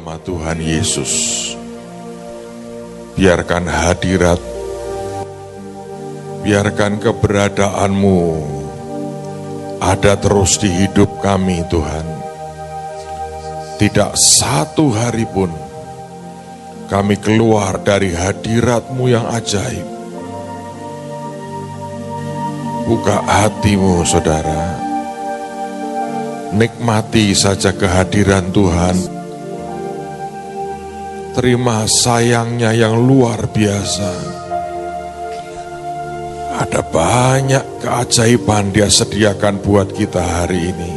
Nama Tuhan Yesus, biarkan hadirat, biarkan keberadaanmu ada terus di hidup kami Tuhan. Tidak satu hari pun kami keluar dari hadirat-Mu yang ajaib. Buka hatimu saudara, nikmati saja kehadiran Tuhan. Terima sayangnya yang luar biasa. Ada banyak keajaiban Dia sediakan buat kita hari ini.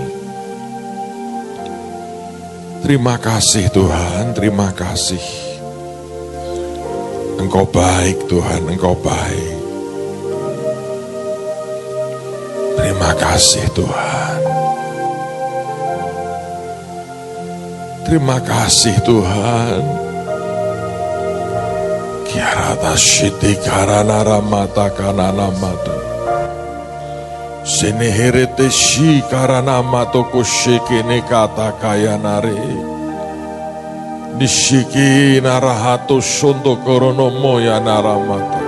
Terima kasih Tuhan, terima kasih. Engkau baik Tuhan, Engkau baik. Terima kasih Tuhan. Terima kasih Tuhan. Kiarata shiti karana ramata kanana mato. Seneherete shi karana mato koshike ne kata kaya nare. Nishiki narahato shondo korono moya naramata.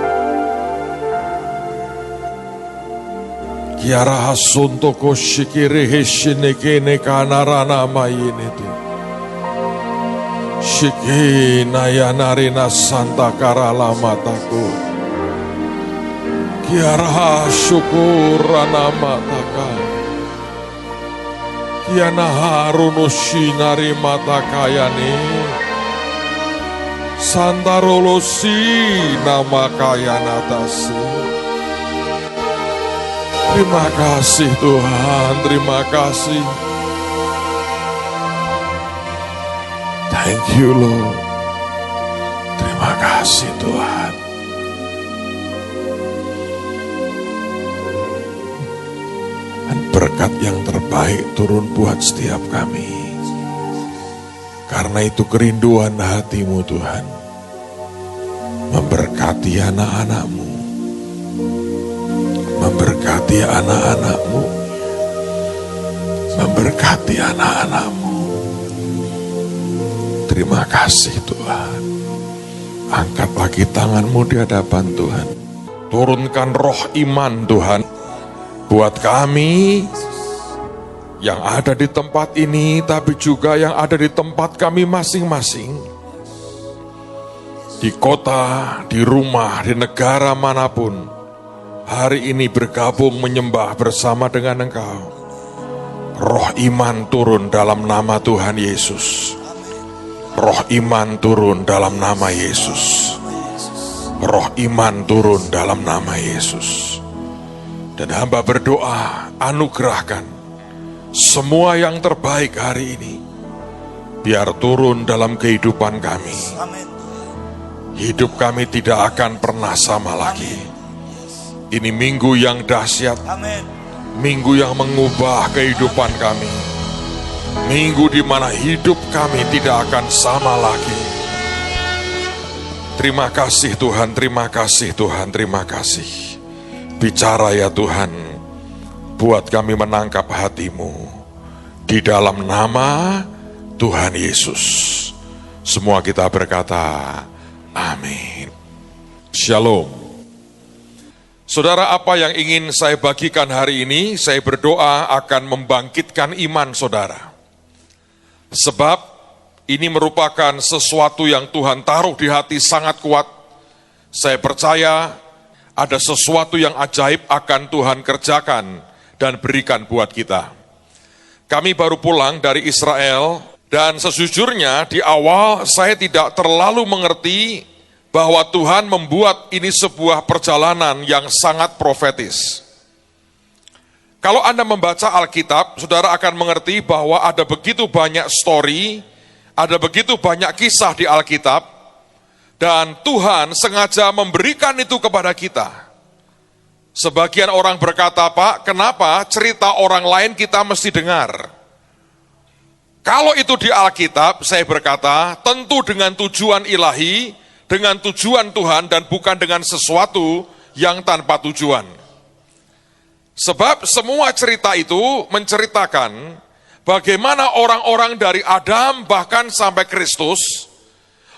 Kiara hasunto koshike reheshine kene kanarana mayinete. Shiki nayanarina santa karala mataku. Kiara syukurana mataka. Kiana haruno shinari matakayani. Sandarolo si nama kayanatasi. Terima kasih Tuhan, terima kasih. Thank you Lord. Terima kasih Tuhan. Dan berkat yang terbaik turun buat setiap kami. Karena itu kerinduan hati-Mu Tuhan. Memberkati anak-anak-Mu. Memberkati anak-anak-Mu. Memberkati anak-anak-Mu. Terima kasih Tuhan. Angkat lagi tangan-Mu di hadapan Tuhan. Turunkan roh iman Tuhan. Buat kami yang ada di tempat ini, tapi juga yang ada di tempat kami masing-masing. Di kota, di rumah, di negara manapun. Hari ini bergabung menyembah bersama dengan Engkau. Roh iman turun dalam nama Tuhan Yesus. Roh iman turun dalam nama Yesus. Roh iman turun dalam nama Yesus. Dan hamba berdoa, anugerahkan semua yang terbaik hari ini. Biar turun dalam kehidupan kami. Hidup kami tidak akan pernah sama lagi. Ini minggu yang dahsyat. Minggu yang mengubah kehidupan kami. Minggu di mana hidup kami tidak akan sama lagi. Terima kasih Tuhan, terima kasih Tuhan, terima kasih. Bicara ya Tuhan, buat kami menangkap hati-Mu. Di dalam nama Tuhan Yesus. Semua kita berkata, amin. Shalom. Saudara, apa yang ingin saya bagikan hari ini, saya berdoa akan membangkitkan iman saudara. Sebab ini merupakan sesuatu yang Tuhan taruh di hati sangat kuat. Saya percaya ada sesuatu yang ajaib akan Tuhan kerjakan dan berikan buat kita. Kami baru pulang dari Israel dan sejujurnya di awal saya tidak terlalu mengerti bahwa Tuhan membuat ini sebuah perjalanan yang sangat profetis. Kalau Anda membaca Alkitab, saudara akan mengerti bahwa ada begitu banyak story, ada begitu banyak kisah di Alkitab, dan Tuhan sengaja memberikan itu kepada kita. Sebagian orang berkata, Pak, kenapa cerita orang lain kita mesti dengar? Kalau itu di Alkitab, saya berkata, tentu dengan tujuan ilahi, dengan tujuan Tuhan, dan bukan dengan sesuatu yang tanpa tujuan. Sebab semua cerita itu menceritakan bagaimana orang-orang dari Adam bahkan sampai Kristus,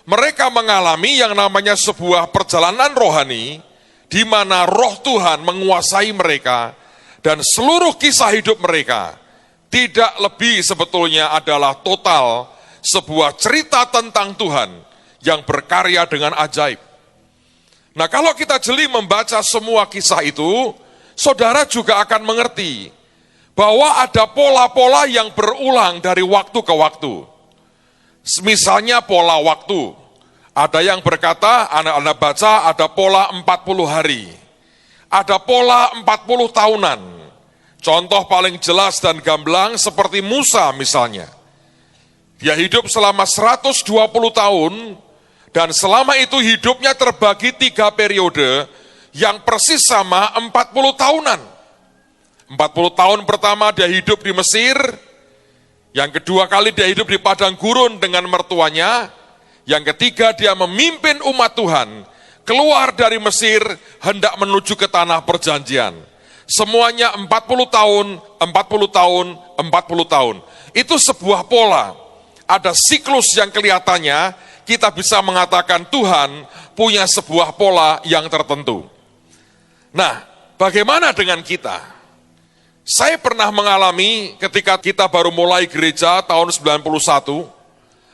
mereka mengalami yang namanya sebuah perjalanan rohani, di mana roh Tuhan menguasai mereka, dan seluruh kisah hidup mereka tidak lebih sebetulnya adalah total sebuah cerita tentang Tuhan yang berkarya dengan ajaib. Nah, kalau kita jeli membaca semua kisah itu, saudara juga akan mengerti bahwa ada pola-pola yang berulang dari waktu ke waktu. Misalnya pola waktu. Ada yang berkata, anak-anak baca, ada pola 40 hari. Ada pola 40 tahunan. Contoh paling jelas dan gamblang seperti Musa misalnya. Dia hidup selama 120 tahun, dan selama itu hidupnya terbagi 3 periode yang persis sama 40 tahunan. 40 tahun pertama dia hidup di Mesir, yang kedua kali dia hidup di padang gurun dengan mertuanya, yang ketiga dia memimpin umat Tuhan keluar dari Mesir hendak menuju ke tanah perjanjian. Semuanya 40 tahun, 40 tahun, 40 tahun. Itu sebuah pola. Ada siklus yang kelihatannya kita bisa mengatakan Tuhan punya sebuah pola yang tertentu. Nah, bagaimana dengan kita? Saya pernah mengalami ketika kita baru mulai gereja tahun 91,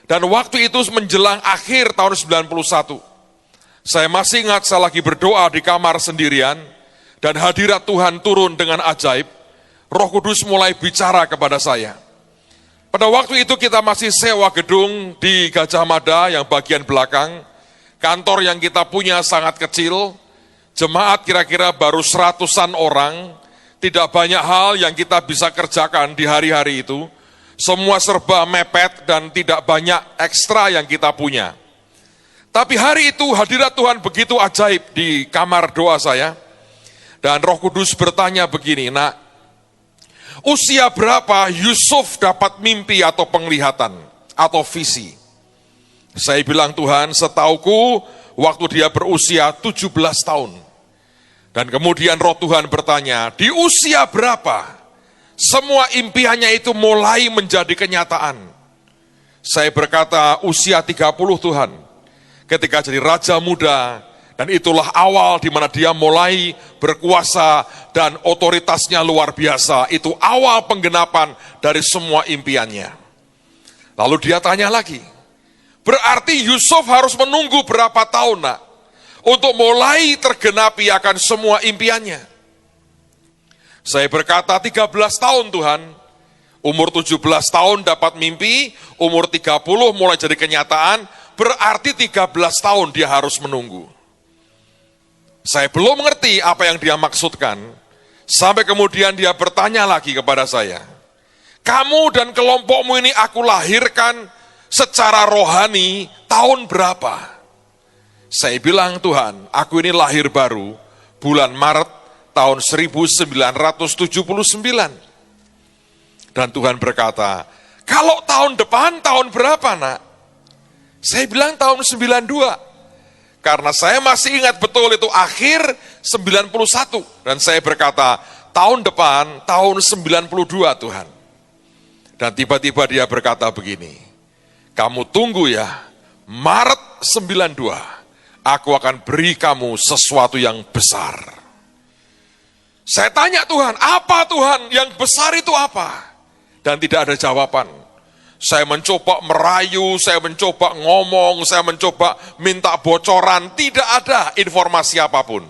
dan waktu itu menjelang akhir tahun 91. Saya masih ingat saya lagi berdoa di kamar sendirian, dan hadirat Tuhan turun dengan ajaib. Roh Kudus mulai bicara kepada saya. Pada waktu itu kita masih sewa gedung di Gajah Mada yang bagian belakang. Kantor yang kita punya sangat kecil. Jemaat kira-kira baru 100-an orang. Tidak banyak hal yang kita bisa kerjakan di hari-hari itu. Semua serba mepet dan tidak banyak ekstra yang kita punya. Tapi hari itu hadirat Tuhan begitu ajaib di kamar doa saya. Dan Roh Kudus bertanya begini, nak, usia berapa Yusuf dapat mimpi atau penglihatan atau visi? Saya bilang, Tuhan, setauku waktu dia berusia 17 tahun. Dan kemudian Roh Tuhan bertanya, di usia berapa semua impiannya itu mulai menjadi kenyataan? Saya berkata, usia 30 Tuhan. Ketika jadi raja muda, dan itulah awal di mana dia mulai berkuasa dan otoritasnya luar biasa. Itu awal penggenapan dari semua impiannya. Lalu dia tanya lagi, berarti Yusuf harus menunggu berapa tahun, nak, untuk mulai tergenapi akan semua impiannya? Saya berkata 13 tahun Tuhan. Umur 17 tahun dapat mimpi, umur 30 mulai jadi kenyataan, berarti 13 tahun dia harus menunggu. Saya belum mengerti apa yang dia maksudkan, sampai kemudian dia bertanya lagi kepada saya, kamu dan kelompokmu ini aku lahirkan secara rohani tahun berapa? Saya bilang, Tuhan, aku ini lahir baru bulan Maret tahun 1979. Dan Tuhan berkata, kalau tahun depan tahun berapa, nak? Saya bilang tahun 92. Karena saya masih ingat betul itu akhir 91. Dan saya berkata, tahun depan, tahun 92 Tuhan. Dan tiba-tiba dia berkata begini, kamu tunggu ya, Maret 92, aku akan beri kamu sesuatu yang besar. Saya tanya Tuhan, apa Tuhan? Yang besar itu apa? Dan tidak ada jawaban. Saya mencoba merayu, saya mencoba ngomong, saya mencoba minta bocoran, tidak ada informasi apapun.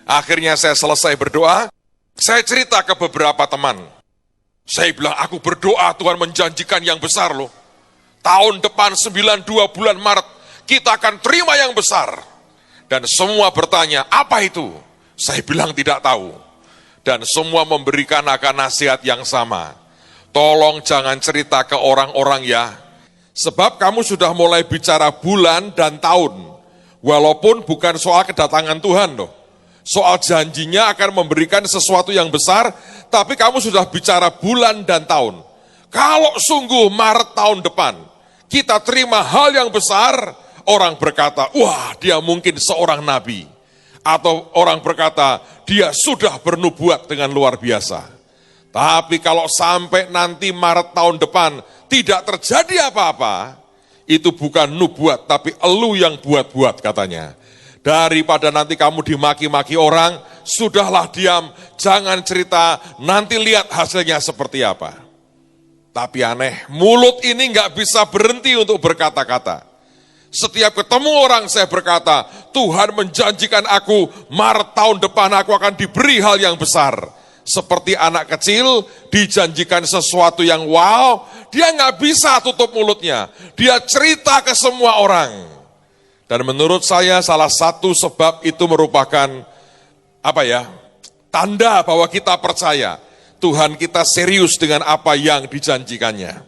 Akhirnya saya selesai berdoa, saya cerita ke beberapa teman. Saya bilang, aku berdoa Tuhan menjanjikan yang besar loh. Tahun depan 92 bulan Maret, kita akan terima yang besar. Dan semua bertanya, apa itu? Saya bilang tidak tahu. Dan semua memberikan akan nasihat yang sama. Tolong jangan cerita ke orang-orang ya, sebab kamu sudah mulai bicara bulan dan tahun, walaupun bukan soal kedatangan Tuhan loh, soal janjinya akan memberikan sesuatu yang besar, tapi kamu sudah bicara bulan dan tahun. Kalau sungguh Maret tahun depan, kita terima hal yang besar, orang berkata, wah dia mungkin seorang nabi, atau orang berkata, dia sudah bernubuat dengan luar biasa. Tapi kalau sampai nanti Maret tahun depan tidak terjadi apa-apa, itu bukan nubuat, tapi elu yang buat-buat katanya. Daripada nanti kamu dimaki-maki orang, sudahlah diam, jangan cerita, nanti lihat hasilnya seperti apa. Tapi aneh, mulut ini nggak bisa berhenti untuk berkata-kata. Setiap ketemu orang saya berkata, Tuhan menjanjikan aku, Maret tahun depan aku akan diberi hal yang besar. Seperti anak kecil dijanjikan sesuatu yang wow, dia nggak bisa tutup mulutnya. Dia cerita ke semua orang. Dan menurut saya salah satu sebab itu merupakan tanda bahwa kita percaya Tuhan kita serius dengan apa yang dijanjikannya.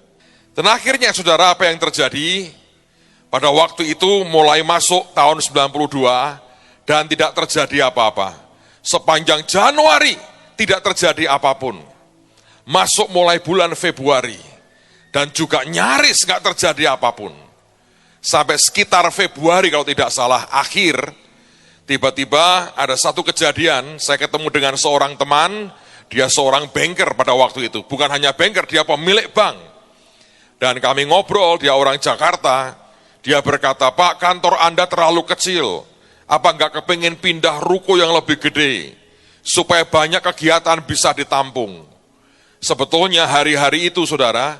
Dan akhirnya saudara, apa yang terjadi? Pada waktu itu mulai masuk tahun 92 dan tidak terjadi apa-apa. Sepanjang Januari tidak terjadi apapun. Masuk mulai bulan Februari dan juga nyaris nggak terjadi apapun. Sampai sekitar Februari kalau tidak salah akhir, tiba-tiba ada satu kejadian, saya ketemu dengan seorang teman, dia seorang banker pada waktu itu. Bukan hanya banker, dia pemilik bank. Dan kami ngobrol, dia orang Jakarta, dia berkata, Pak, kantor Anda terlalu kecil, apa nggak kepingin pindah ruko yang lebih gede? Supaya banyak kegiatan bisa ditampung. Sebetulnya hari-hari itu saudara,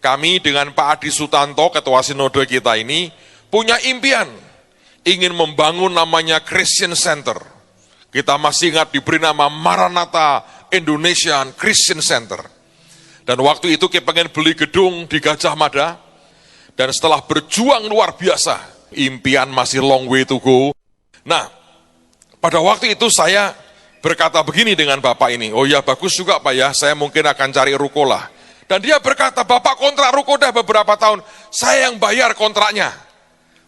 kami dengan Pak Adi Sutanto, ketua sinode kita ini, punya impian, ingin membangun namanya Christian Center. Kita masih ingat diberi nama Maranatha Indonesian Christian Center. Dan waktu itu kita pengen beli gedung di Gajah Mada, dan setelah berjuang luar biasa, impian masih long way to go. Nah, pada waktu itu saya berkata begini dengan Bapak ini, oh ya bagus juga Pak ya, saya mungkin akan cari ruko lah. Dan dia berkata, Bapak kontrak ruko dah beberapa tahun, saya yang bayar kontraknya.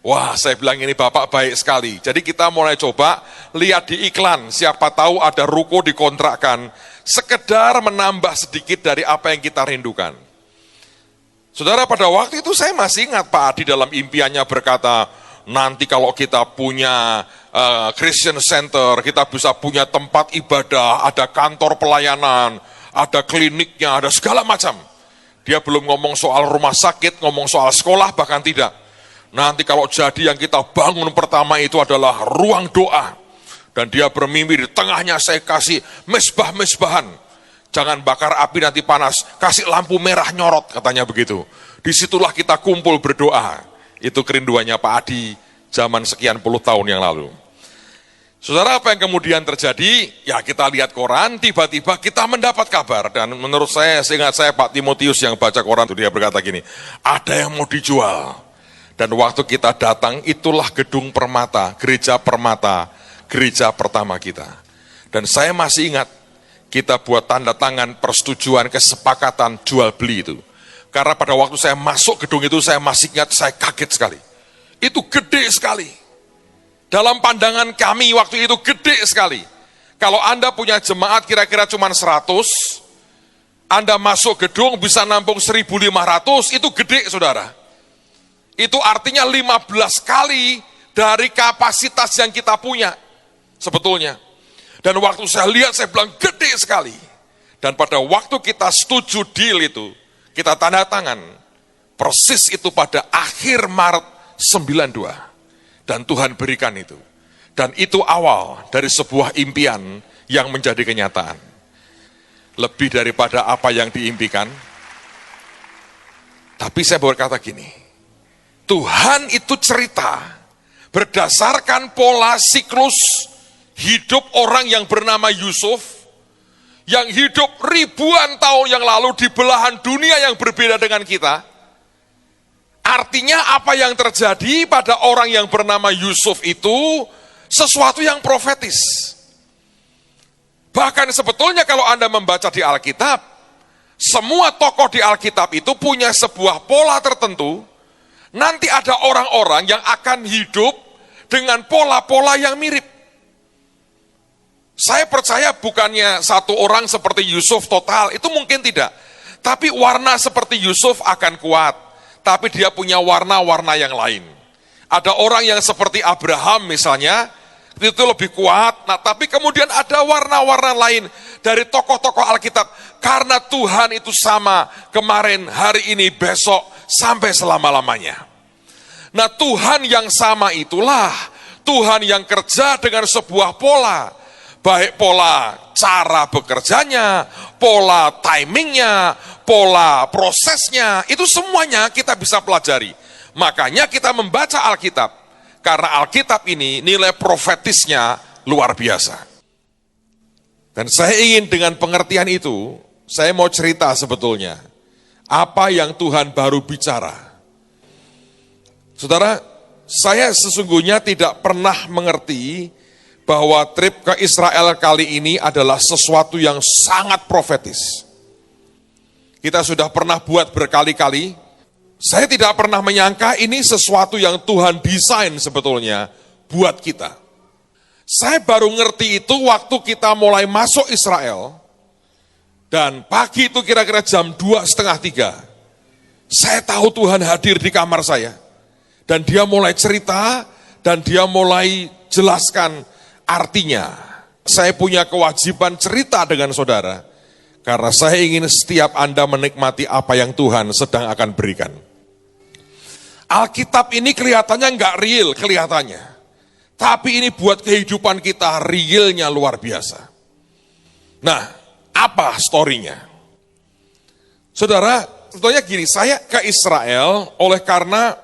Wah, saya bilang ini Bapak baik sekali. Jadi kita mulai coba lihat di iklan, siapa tahu ada ruko dikontrakkan, sekedar menambah sedikit dari apa yang kita rindukan. Saudara, pada waktu itu saya masih ingat Pak Adi dalam impiannya berkata, nanti kalau kita punya Christian Center, kita bisa punya tempat ibadah, ada kantor pelayanan, ada kliniknya, ada segala macam. Dia belum ngomong soal rumah sakit, ngomong soal sekolah, bahkan tidak. Nanti kalau jadi yang kita bangun pertama itu adalah ruang doa. Dan dia bermimpi di tengahnya saya kasih mesbah-mesbahan. Jangan bakar api nanti panas, kasih lampu merah nyorot, katanya begitu. Disitulah kita kumpul berdoa. Itu kerinduannya Pak Adi zaman sekian puluh tahun yang lalu. Saudara, apa yang kemudian terjadi? Ya kita lihat koran, tiba-tiba kita mendapat kabar. Dan menurut saya, seingat saya Pak Timotius yang baca koran itu, dia berkata gini, ada yang mau dijual. Dan waktu kita datang, itulah gedung Permata, gereja Permata, gereja pertama kita. Dan saya masih ingat, kita buat tanda tangan persetujuan kesepakatan jual beli itu. Karena pada waktu saya masuk gedung itu, saya masih ingat, saya kaget sekali. Itu gede sekali. Dalam pandangan kami waktu itu gede sekali. Kalau Anda punya jemaat kira-kira cuma 100, Anda masuk gedung bisa nampung 1.500, itu gede saudara. Itu artinya 15 kali dari kapasitas yang kita punya sebetulnya. Dan waktu saya lihat, saya bilang gede sekali. Dan pada waktu kita setuju deal itu, kita tanda tangan, persis itu pada akhir Maret 92. Dan Tuhan berikan itu. Dan itu awal dari sebuah impian yang menjadi kenyataan. Lebih daripada apa yang diimpikan. Tapi saya berkata gini, Tuhan itu cerita berdasarkan pola siklus hidup orang yang bernama Yusuf, yang hidup ribuan tahun yang lalu di belahan dunia yang berbeda dengan kita. Artinya apa yang terjadi pada orang yang bernama Yusuf itu sesuatu yang profetis. Bahkan sebetulnya kalau Anda membaca di Alkitab, semua tokoh di Alkitab itu punya sebuah pola tertentu. Nanti ada orang-orang yang akan hidup dengan pola-pola yang mirip. Saya percaya bukannya satu orang seperti Yusuf total, itu mungkin tidak. Tapi warna seperti Yusuf akan kuat. Tapi dia punya warna-warna yang lain. Ada orang yang seperti Abraham misalnya, itu lebih kuat. Nah, tapi kemudian ada warna-warna lain dari tokoh-tokoh Alkitab. Karena Tuhan itu sama kemarin, hari ini, besok, sampai selama-lamanya. Nah, Tuhan yang sama itulah Tuhan yang kerja dengan sebuah pola. Baik pola cara bekerjanya, pola timingnya, pola prosesnya, itu semuanya kita bisa pelajari. Makanya kita membaca Alkitab, karena Alkitab ini nilai profetisnya luar biasa. Dan saya ingin dengan pengertian itu, saya mau cerita sebetulnya, apa yang Tuhan baru bicara. Saudara, saya sesungguhnya tidak pernah mengerti bahwa trip ke Israel kali ini adalah sesuatu yang sangat profetis. Kita sudah pernah buat berkali-kali. Saya tidak pernah menyangka ini sesuatu yang Tuhan desain sebetulnya buat kita. Saya baru ngerti itu waktu kita mulai masuk Israel. Dan pagi itu kira-kira jam 2:30. Saya tahu Tuhan hadir di kamar saya. Dan dia mulai cerita, dan dia mulai jelaskan artinya. Saya punya kewajiban cerita dengan saudara, karena saya ingin setiap Anda menikmati apa yang Tuhan sedang akan berikan. Alkitab ini kelihatannya nggak real, kelihatannya. Tapi ini buat kehidupan kita realnya luar biasa. Nah, apa story-nya? Saudara, tentunya gini, saya ke Israel oleh karena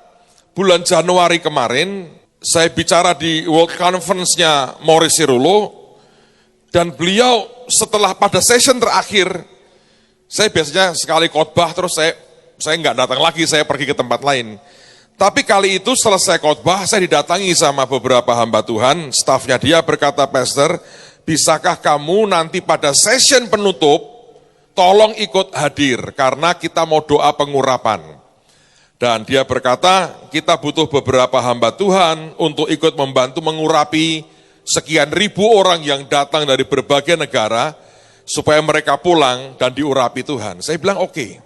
bulan Januari kemarin, saya bicara di World Conference-nya Maurice Cirulo, dan beliau setelah pada session terakhir, saya biasanya sekali khotbah terus saya nggak datang lagi, saya pergi ke tempat lain. Tapi kali itu selesai khotbah, saya didatangi sama beberapa hamba Tuhan, stafnya dia berkata, "Pastor, bisakah kamu nanti pada session penutup, tolong ikut hadir, karena kita mau doa pengurapan." Dan dia berkata, kita butuh beberapa hamba Tuhan untuk ikut membantu mengurapi sekian ribu orang yang datang dari berbagai negara, supaya mereka pulang dan diurapi Tuhan. Saya bilang oke.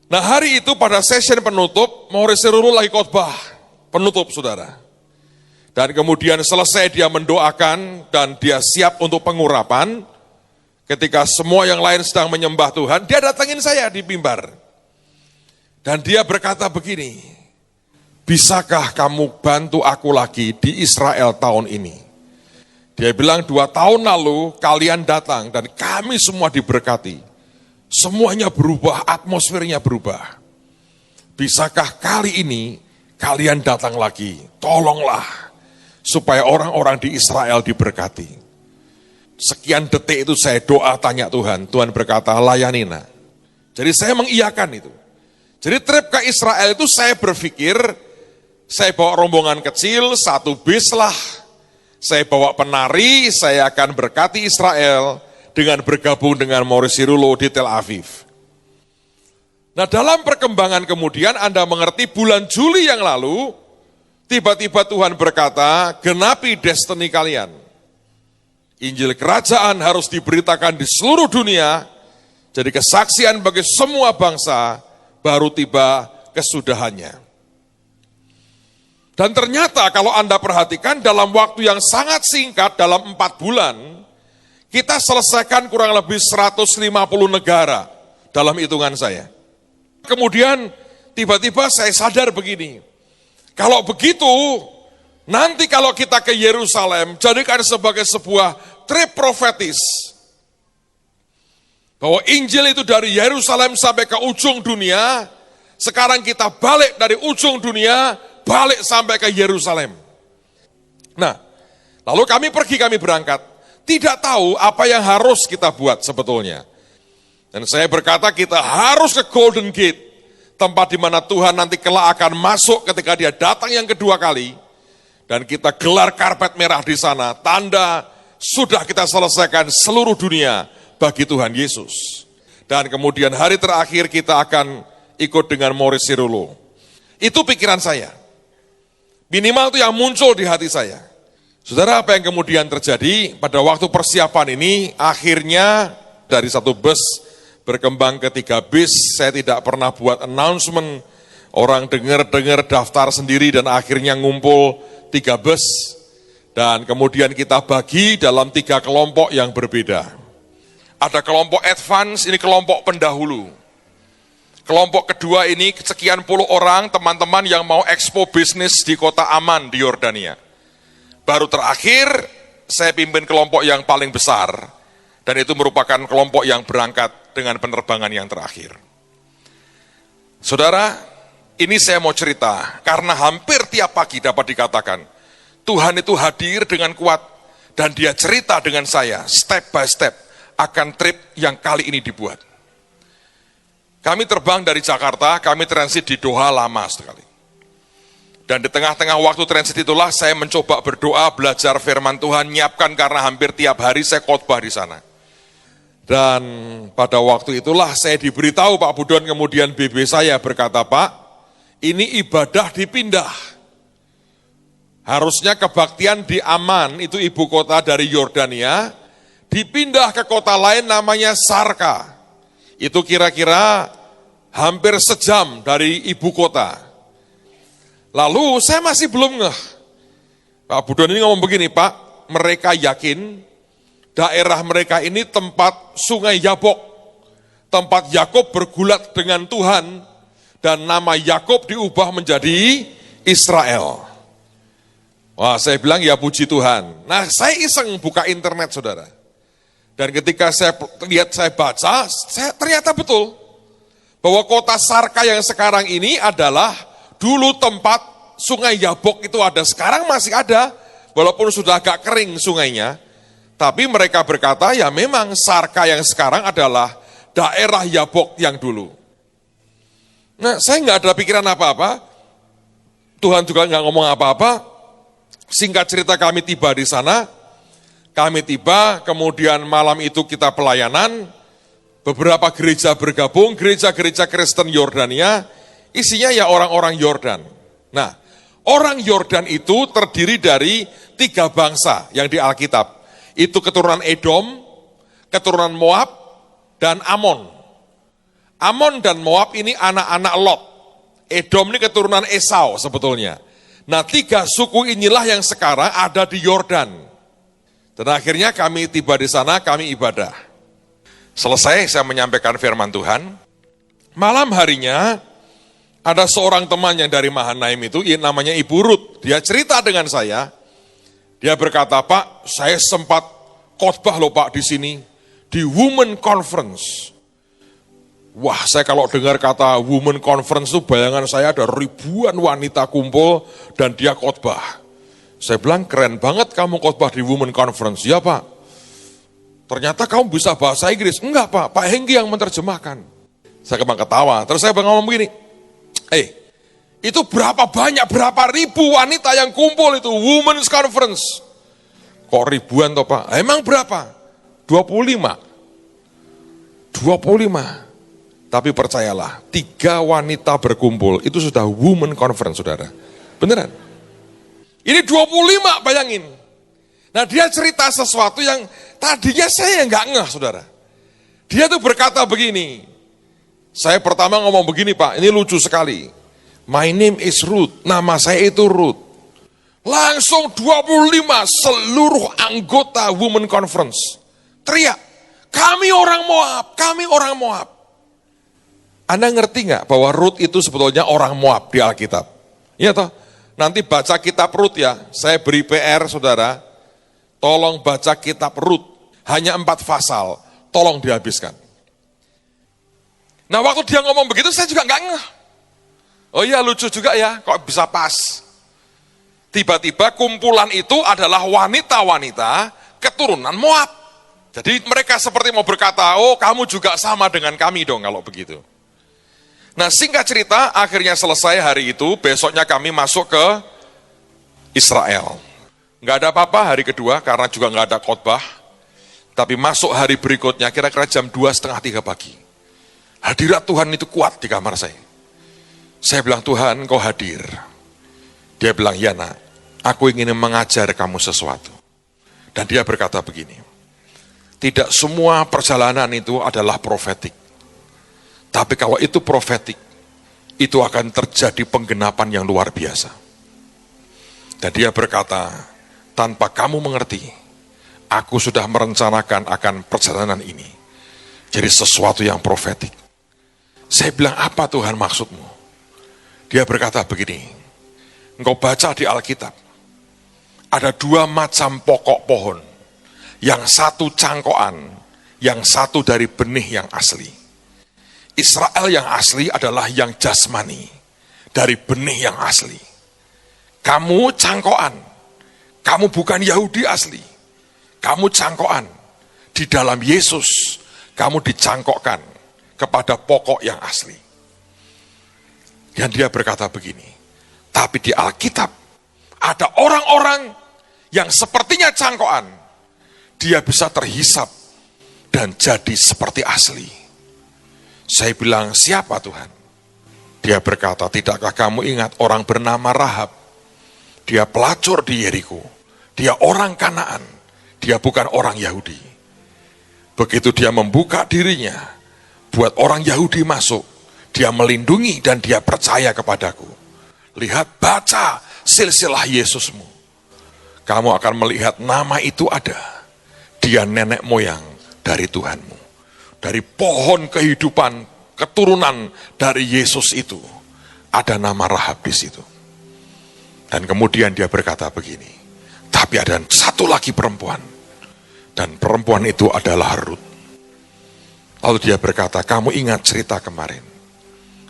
Nah, hari itu pada session penutup, Maurice Cirulo lagi khotbah penutup, saudara. Dan kemudian selesai dia mendoakan dan dia siap untuk pengurapan. Ketika semua yang lain sedang menyembah Tuhan, dia datangin saya di mimbar. Dan dia berkata begini, "Bisakah kamu bantu aku lagi di Israel tahun ini?" Dia bilang 2 tahun lalu kalian datang dan kami semua diberkati. Semuanya berubah, atmosfernya berubah. Bisakah kali ini kalian datang lagi? Tolonglah supaya orang-orang di Israel diberkati. Sekian detik itu saya doa tanya Tuhan. Tuhan berkata, "Layani nak." Jadi saya mengiyakan itu. Jadi trip ke Israel itu saya berpikir, saya bawa rombongan kecil, 1 bis lah. Saya bawa penari, saya akan berkati Israel dengan bergabung dengan Maurice Cirulo di Tel Aviv. Nah, dalam perkembangan kemudian Anda mengerti bulan Juli yang lalu, tiba-tiba Tuhan berkata, "Genapi destiny kalian. Injil kerajaan harus diberitakan di seluruh dunia, jadi kesaksian bagi semua bangsa, baru tiba kesudahannya." Dan ternyata kalau Anda perhatikan dalam waktu yang sangat singkat, dalam 4 bulan, kita selesaikan kurang lebih 150 negara dalam hitungan saya. Kemudian tiba-tiba saya sadar begini, kalau begitu, nanti kalau kita ke Yerusalem, jadikan sebagai sebuah trip profetis. Bahwa Injil itu dari Yerusalem sampai ke ujung dunia, sekarang kita balik dari ujung dunia, balik sampai ke Yerusalem. Nah, lalu kami berangkat, tidak tahu apa yang harus kita buat sebetulnya. Dan saya berkata kita harus ke Golden Gate, tempat di mana Tuhan nanti kelak akan masuk ketika dia datang yang kedua kali, dan kita gelar karpet merah di sana, tanda sudah kita selesaikan seluruh dunia bagi Tuhan Yesus. Dan kemudian hari terakhir kita akan ikut dengan Maurice Cirulo. Itu pikiran saya. Minimal itu yang muncul di hati saya. Saudara, apa yang kemudian terjadi pada waktu persiapan ini, akhirnya dari 1 bus berkembang ke 3 bis, saya tidak pernah buat announcement, orang dengar daftar sendiri dan akhirnya ngumpul 3 bus. Dan kemudian kita bagi dalam 3 kelompok yang berbeda. Ada kelompok advance, ini kelompok pendahulu. Kelompok kedua ini sekian puluh orang teman-teman yang mau expo bisnis di kota Aman di Yordania. Baru terakhir saya pimpin kelompok yang paling besar. Dan itu merupakan kelompok yang berangkat dengan penerbangan yang terakhir. Saudara, ini saya mau cerita, karena hampir tiap pagi dapat dikatakan, Tuhan itu hadir dengan kuat, dan dia cerita dengan saya, step by step, akan trip yang kali ini dibuat. Kami terbang dari Jakarta, kami transit di Doha lama sekali. Dan di tengah-tengah waktu transit itulah, saya mencoba berdoa, belajar firman Tuhan, nyiapkan karena hampir tiap hari saya khotbah di sana. Dan pada waktu itulah saya diberitahu Pak Budon, kemudian BB saya berkata, Pak, ini ibadah dipindah. Harusnya kebaktian di Aman, itu ibu kota dari Yordania, dipindah ke kota lain namanya Sarka. Itu kira-kira hampir sejam dari ibu kota. Lalu saya masih belum ngeh. Pak Budon ini ngomong begini, Pak, mereka yakin daerah mereka ini tempat sungai Yabok. Tempat Yakub bergulat dengan Tuhan, dan nama Yakub diubah menjadi Israel. Wah, saya bilang ya puji Tuhan. Nah, saya iseng buka internet, saudara. Dan ketika saya lihat, saya baca, ternyata betul. Bahwa kota Sarka yang sekarang ini adalah dulu tempat sungai Yabok itu ada. Sekarang masih ada, walaupun sudah agak kering sungainya. Tapi mereka berkata, ya memang Sarka yang sekarang adalah daerah Yabok yang dulu. Nah, saya nggak ada pikiran apa-apa. Tuhan juga nggak ngomong apa-apa. Singkat cerita, kami tiba di sana, kemudian malam itu kita pelayanan, beberapa gereja bergabung, gereja-gereja Kristen Yordania, isinya ya orang-orang Yordan. Nah, orang Yordan itu terdiri dari 3 bangsa yang di Alkitab. Itu keturunan Edom, keturunan Moab, dan Amon. Amon dan Moab ini anak-anak Lot. Edom ini keturunan Esau sebetulnya. Nah, 3 suku inilah yang sekarang ada di Yordan. Dan akhirnya kami tiba di sana, kami ibadah. Selesai saya menyampaikan firman Tuhan. Malam harinya, ada seorang teman yang dari Mahanaim itu, namanya Ibu Ruth. Dia cerita dengan saya. Dia berkata, Pak, saya sempat khotbah loh Pak di sini. Di Women Conference. Wah, saya kalau dengar kata Women Conference itu bayangan saya ada ribuan wanita kumpul dan dia khotbah. Saya bilang, keren banget kamu khotbah di Women Conference. Ya Pak, ternyata kamu bisa bahasa Inggris. Enggak Pak, Pak Hengki yang menerjemahkan. Saya kembang ketawa, terus saya ngomong begini, itu berapa ribu wanita yang kumpul itu, Women's Conference. Kok ribuan toh Pak? Emang berapa? 25. Tapi percayalah, 3 wanita berkumpul, itu sudah Women Conference, saudara. Beneran. Ini 25, bayangin. Nah, dia cerita sesuatu yang tadinya saya nggak ngeh, saudara. Dia tuh berkata begini, saya pertama ngomong begini Pak, ini lucu sekali. My name is Ruth, nama saya itu Ruth. Langsung 25 seluruh anggota Women Conference teriak, kami orang Moab. Anda ngerti nggak bahwa Ruth itu sebetulnya orang Moab di Alkitab? Iya toh? Nanti baca kitab Ruth ya, saya beri PR saudara, tolong baca kitab Ruth, hanya 4 pasal, tolong dihabiskan. Nah waktu dia ngomong begitu saya juga nggak ngeh. Oh iya lucu juga ya, kok bisa pas. Tiba-tiba kumpulan itu adalah wanita-wanita keturunan Moab. Jadi mereka seperti mau berkata, oh kamu juga sama dengan kami dong kalau begitu. Nah singkat cerita, akhirnya selesai hari itu, besoknya kami masuk ke Israel. Nggak ada apa-apa hari kedua, karena juga nggak ada khotbah. Tapi masuk hari berikutnya, kira-kira jam 2:30, 3 pagi. Hadirat Tuhan itu kuat di kamar saya. Saya bilang, Tuhan engkau hadir. Dia bilang, ya nak, aku ingin mengajar kamu sesuatu. Dan dia berkata begini, tidak semua perjalanan itu adalah profetik. Tapi kalau itu profetik, itu akan terjadi penggenapan yang luar biasa. Dan dia berkata, tanpa kamu mengerti, aku sudah merencanakan akan perjalanan ini. Jadi sesuatu yang profetik. Saya bilang, apa Tuhan maksudmu? Dia berkata begini, engkau baca di Alkitab, ada 2 macam pokok pohon. Yang satu cangkokan, yang satu dari benih yang asli. Israel yang asli adalah yang jasmani, dari benih yang asli. Kamu cangkokan, kamu bukan Yahudi asli. Kamu cangkokan. Di dalam Yesus, kamu dicangkokkan kepada pokok yang asli. Dan dia berkata begini, tapi di Alkitab, ada orang-orang yang sepertinya cangkokan. Dia bisa terhisap dan jadi seperti asli. Saya bilang, siapa Tuhan? Dia berkata, tidakkah kamu ingat orang bernama Rahab? Dia pelacur di Yeriko. Dia orang Kanaan. Dia bukan orang Yahudi. Begitu dia membuka dirinya, buat orang Yahudi masuk, dia melindungi dan dia percaya kepadaku. Lihat, baca silsilah Yesusmu. Kamu akan melihat nama itu ada. Dia nenek moyang dari Tuhanmu. Dari pohon kehidupan, keturunan dari Yesus itu, ada nama Rahab di situ. Dan kemudian dia berkata begini, tapi ada satu lagi perempuan, dan perempuan itu adalah Rut. Lalu dia berkata, kamu ingat cerita kemarin,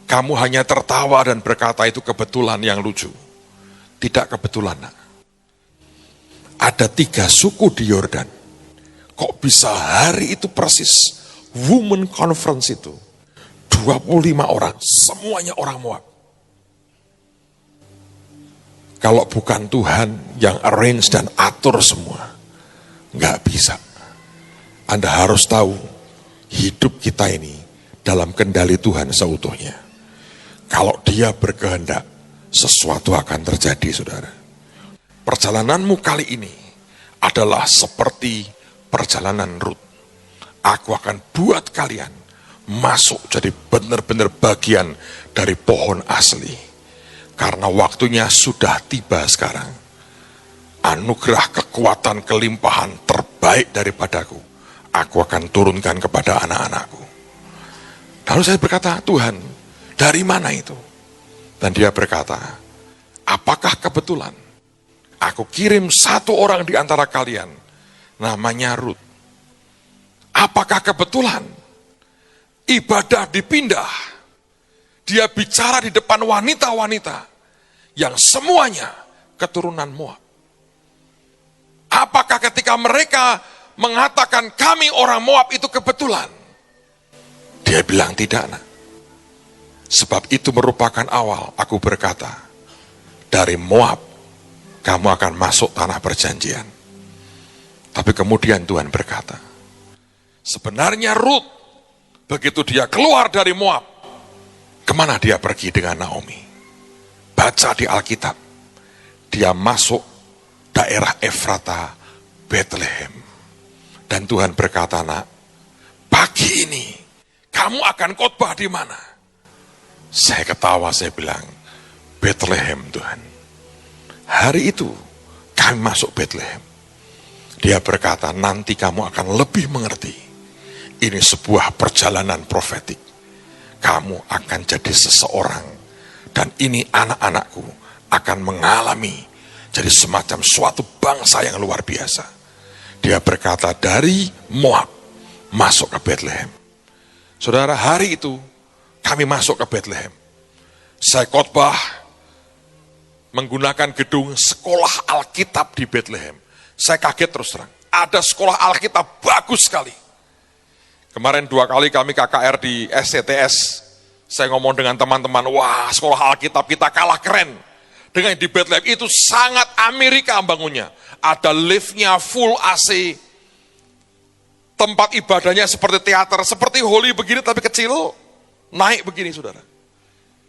kamu hanya tertawa dan berkata itu kebetulan yang lucu. Tidak kebetulan, nak. Ada 3 suku di Yordan. Kok bisa hari itu persis, Women Conference itu, 25 orang, semuanya orang Moab. Kalau bukan Tuhan yang arrange dan atur semua, nggak bisa. Anda harus tahu, hidup kita ini dalam kendali Tuhan seutuhnya. Kalau dia berkehendak, sesuatu akan terjadi, saudara. Perjalananmu kali ini adalah seperti perjalanan Rut. Aku akan buat kalian masuk jadi benar-benar bagian dari pohon asli. Karena waktunya sudah tiba sekarang. Anugerah kekuatan kelimpahan terbaik daripadaku, aku akan turunkan kepada anak-anakku. Lalu saya berkata, Tuhan, dari mana itu? Dan dia berkata, apakah kebetulan aku kirim 1 orang di antara kalian, namanya Rut. Apakah kebetulan ibadah dipindah? Dia bicara di depan wanita-wanita yang semuanya keturunan Moab. Apakah ketika mereka mengatakan kami orang Moab itu kebetulan? Dia bilang tidak, nak. Sebab itu merupakan awal, aku berkata, dari Moab kamu akan masuk tanah perjanjian. Tapi kemudian Tuhan berkata, sebenarnya Rut, begitu dia keluar dari Moab, kemana dia pergi dengan Naomi? Baca di Alkitab, dia masuk daerah Efrata, Bethlehem. Dan Tuhan berkata, nak, pagi ini kamu akan khotbah di mana? Saya ketawa, saya bilang, Bethlehem Tuhan. Hari itu kami masuk Bethlehem. Dia berkata, nanti kamu akan lebih mengerti. Ini sebuah perjalanan profetik. Kamu akan jadi seseorang, dan ini anak-anakku akan mengalami jadi semacam suatu bangsa yang luar biasa. Dia berkata, dari Moab masuk ke Bethlehem. Saudara, hari itu kami masuk ke Bethlehem. Saya khotbah menggunakan gedung sekolah Alkitab di Bethlehem. Saya kaget terus terang, ada sekolah Alkitab bagus sekali. Kemarin 2 kali kami KKR di SCTS, saya ngomong dengan teman-teman, wah sekolah Alkitab kita kalah keren. Dengan di Bethlehem itu sangat Amerika bangunnya. Ada liftnya full AC, tempat ibadahnya seperti teater, seperti Holy begini tapi kecil, naik begini saudara.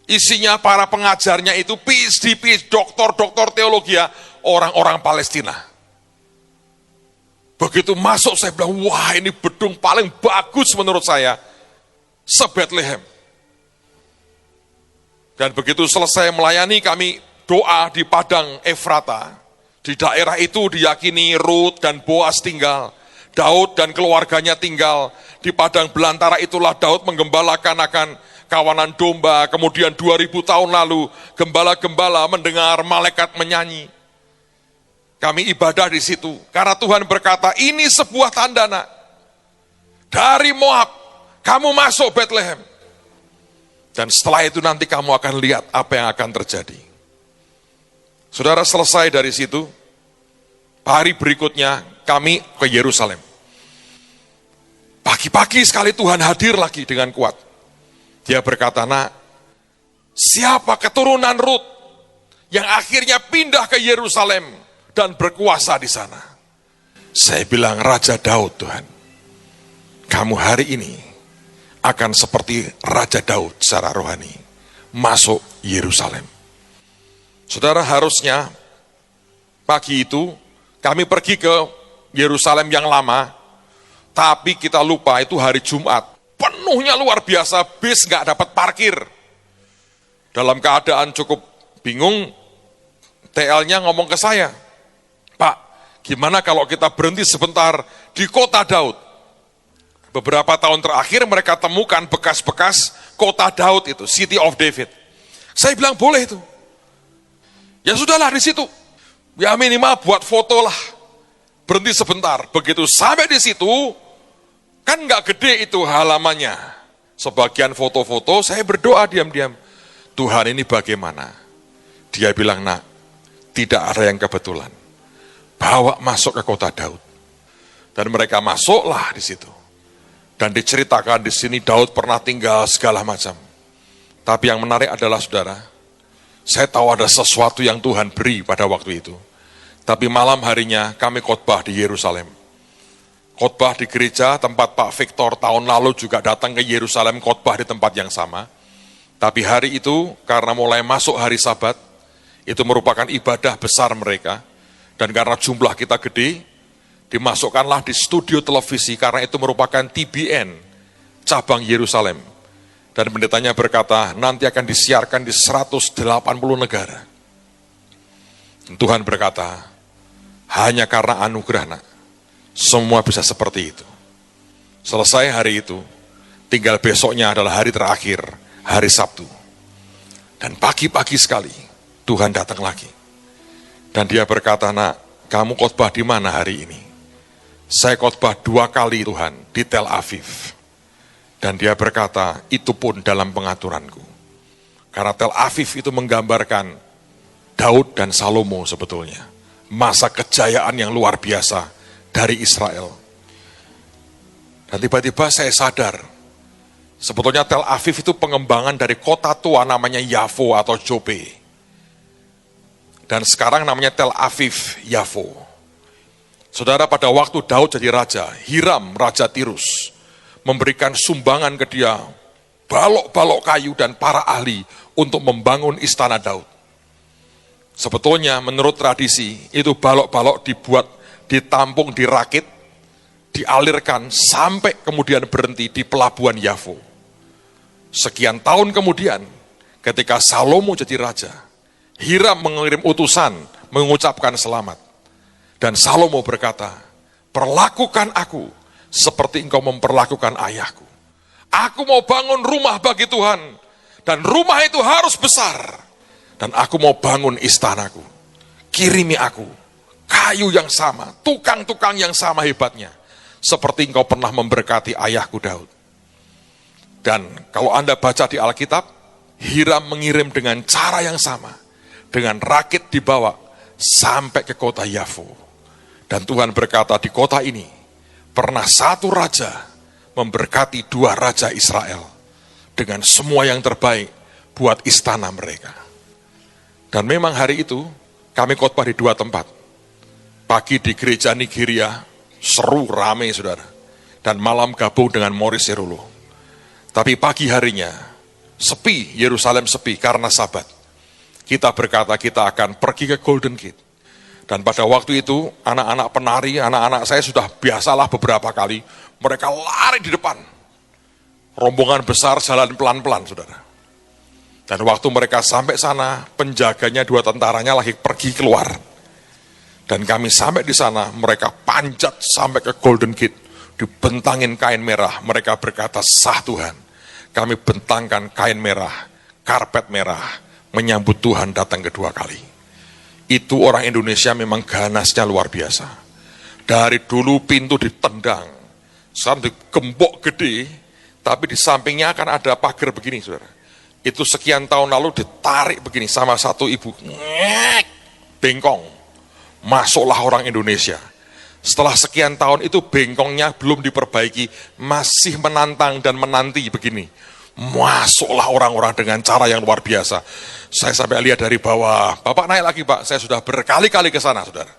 Isinya para pengajarnya itu PhD, doktor teologi, orang-orang Palestina. Begitu masuk saya bilang, wah ini gedung paling bagus menurut saya, se-Bethlehem. Dan begitu selesai melayani kami doa di Padang Efrata, Di daerah itu diyakini Rut dan Boas tinggal. Daud dan keluarganya tinggal. Di padang belantara itulah Daud menggembalakan akan kawanan domba. Kemudian 2000 tahun lalu gembala-gembala mendengar malaikat menyanyi. Kami ibadah di situ. Karena Tuhan berkata, ini sebuah tanda nak. Dari Moab, kamu masuk Bethlehem. Dan setelah itu nanti kamu akan lihat apa yang akan terjadi. Saudara, selesai dari situ, hari berikutnya kami ke Yerusalem. Pagi-pagi sekali Tuhan hadir lagi dengan kuat. Dia berkata, nak, siapa keturunan Rut yang akhirnya pindah ke Yerusalem dan berkuasa di sana? Saya bilang, Raja Daud Tuhan. Kamu hari ini akan seperti Raja Daud secara rohani. Masuk Yerusalem. Saudara, harusnya pagi itu kami pergi ke Yerusalem yang lama, tapi kita lupa itu hari Jumat. Penuhnya luar biasa, bis nggak dapat parkir. Dalam keadaan cukup bingung, TL-nya ngomong ke saya, Pak, gimana kalau kita berhenti sebentar di kota Daud? Beberapa tahun terakhir mereka temukan bekas-bekas kota Daud itu, City of David. Saya bilang boleh itu. Ya sudahlah di situ. Ya minimal buat foto lah. Berhenti sebentar. Begitu sampai di situ, kan nggak gede itu halamannya. Sebagian foto-foto, saya berdoa diam-diam. Tuhan ini bagaimana? Dia bilang, nak, tidak ada yang kebetulan. Bawa masuk ke kota Daud. Dan mereka masuklah di situ. Dan diceritakan di sini Daud pernah tinggal segala macam. Tapi yang menarik adalah saudara, saya tahu ada sesuatu yang Tuhan beri pada waktu itu. Tapi malam harinya kami khotbah di Yerusalem. Khotbah di gereja tempat Pak Victor tahun lalu juga datang ke Yerusalem khotbah di tempat yang sama. Tapi hari itu karena mulai masuk hari Sabat, itu merupakan ibadah besar mereka. Dan karena jumlah kita gede, dimasukkanlah di studio televisi karena itu merupakan TBN, cabang Yerusalem. Dan pendetanya berkata, nanti akan disiarkan di 180 negara. Dan Tuhan berkata, hanya karena anugerah nak, semua bisa seperti itu. Selesai hari itu, tinggal besoknya adalah hari terakhir, hari Sabtu. Dan pagi-pagi sekali, Tuhan datang lagi. Dan dia berkata, nak, kamu khotbah di mana hari ini? Saya khotbah 2 kali Tuhan, di Tel Aviv. Dan dia berkata, itu pun dalam pengaturanku. Karena Tel Aviv itu menggambarkan Daud dan Salomo sebetulnya. Masa kejayaan yang luar biasa dari Israel. Dan tiba-tiba saya sadar, sebetulnya Tel Aviv itu pengembangan dari kota tua namanya Yafo atau Jope. Dan sekarang namanya Tel Aviv Yafo. Saudara, pada waktu Daud jadi raja, Hiram, Raja Tirus, memberikan sumbangan ke dia, balok-balok kayu dan para ahli untuk membangun istana Daud. Sebetulnya menurut tradisi, itu balok-balok dibuat, ditampung, dirakit, dialirkan sampai kemudian berhenti di pelabuhan Yafo. Sekian tahun kemudian, ketika Salomo jadi raja, Hiram mengirim utusan mengucapkan selamat. Dan Salomo berkata, perlakukan aku seperti engkau memperlakukan ayahku. Aku mau bangun rumah bagi Tuhan. Dan rumah itu harus besar. Dan aku mau bangun istanaku. Kirimi aku kayu yang sama, tukang-tukang yang sama hebatnya. Seperti engkau pernah memberkati ayahku Daud. Dan kalau Anda baca di Alkitab, Hiram mengirim dengan cara yang sama. Dengan rakit dibawa sampai ke kota Yafo. Dan Tuhan berkata, di kota ini pernah satu raja memberkati 2 raja Israel dengan semua yang terbaik buat istana mereka. Dan memang hari itu kami khotbah di 2 tempat. Pagi di gereja Nigeria, seru, rame saudara. Dan malam gabung dengan Morris Serulo. Tapi pagi harinya sepi, Yerusalem sepi karena Sabat. Kita berkata kita akan pergi ke Golden Gate. Dan pada waktu itu, anak-anak penari, anak-anak saya sudah biasalah beberapa kali, mereka lari di depan. Rombongan besar jalan pelan-pelan, saudara. Dan waktu mereka sampai sana, penjaganya 2 tentaranya lagi pergi keluar. Dan kami sampai di sana, mereka panjat sampai ke Golden Gate, dibentangin kain merah. Mereka berkata, sah Tuhan. Kami bentangkan kain merah, karpet merah, menyambut Tuhan datang kedua kali. Itu orang Indonesia memang ganasnya luar biasa. Dari dulu pintu ditendang, sekarang digembok gede, tapi di sampingnya akan ada pagar begini, saudara. Itu sekian tahun lalu ditarik begini sama satu ibu, bengkong. Masuklah orang Indonesia. Setelah sekian tahun itu bengkongnya belum diperbaiki, masih menantang dan menanti begini. Masuklah orang-orang dengan cara yang luar biasa. Saya sampai lihat dari bawah, Bapak naik lagi Pak, saya sudah berkali-kali ke sana, saudara.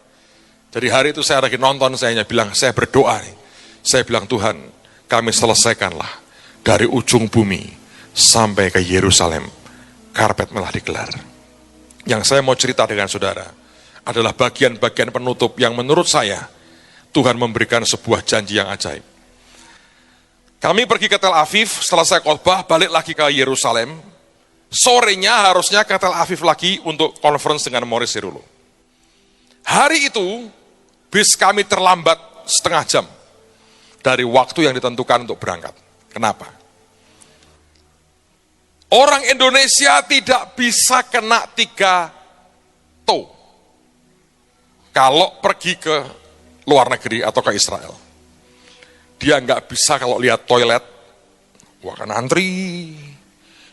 Jadi hari itu saya lagi nonton, saya bilang, saya berdoa nih. Saya bilang, Tuhan, kami selesaikanlah dari ujung bumi sampai ke Yerusalem, karpet merah digelar. Yang saya mau cerita dengan saudara adalah bagian-bagian penutup yang menurut saya Tuhan memberikan sebuah janji yang ajaib. Kami pergi ke Tel Aviv, selesai khotbah, balik lagi ke Yerusalem. Sorenya harusnya ke Tel Aviv lagi untuk conference dengan Morris Cerullo. Hari itu, bis kami terlambat setengah jam dari waktu yang ditentukan untuk berangkat. Kenapa? Orang Indonesia tidak bisa kena 3 tow kalau pergi ke luar negeri atau ke Israel. Dia nggak bisa kalau lihat toilet, wah kan antri.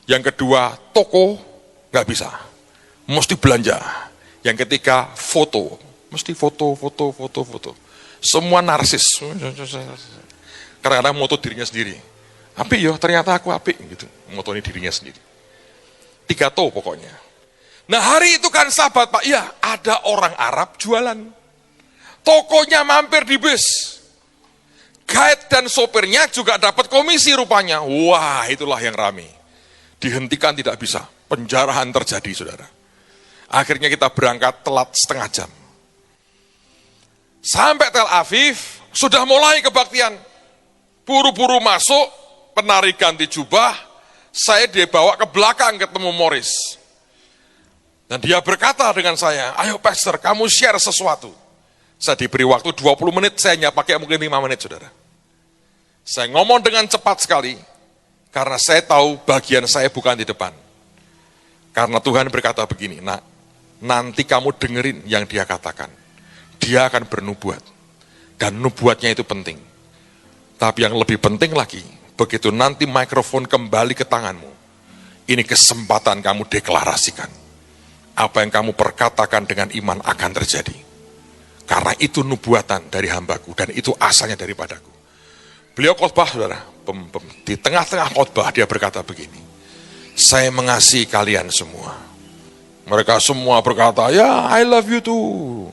Yang kedua, toko, nggak bisa. Mesti belanja. Yang ketiga, foto. Mesti foto. Semua narsis. Kadang-kadang moto dirinya sendiri. Apik yo, ternyata aku apik gitu. Moto ini dirinya sendiri. 3 toh pokoknya. Nah hari itu kan sahabat Pak, ya ada orang Arab jualan. Tokonya mampir di bis. Guide dan sopirnya juga dapat komisi rupanya. Wah itulah yang rame. Dihentikan tidak bisa, penjarahan terjadi saudara. Akhirnya kita berangkat telat setengah jam. Sampai Tel Aviv, sudah mulai kebaktian. Buru-buru masuk, penari ganti jubah, saya dibawa ke belakang ketemu Morris. Dan dia berkata dengan saya, ayo pastor, kamu share sesuatu. Saya diberi waktu 20 menit, saya hanya pakai mungkin 5 menit, saudara. Saya ngomong dengan cepat sekali, karena saya tahu bagian saya bukan di depan. Karena Tuhan berkata begini, nak, nanti kamu dengerin yang dia katakan. Dia akan bernubuat. Dan nubuatnya itu penting. Tapi yang lebih penting lagi, begitu nanti mikrofon kembali ke tanganmu, ini kesempatan kamu deklarasikan. Apa yang kamu perkatakan dengan iman akan terjadi. Karena itu nubuatan dari hambaku, dan itu asalnya daripadaku. Beliau khotbah, saudara. Di tengah-tengah khotbah dia berkata begini, saya mengasihi kalian semua. Mereka semua berkata, ya I love you too.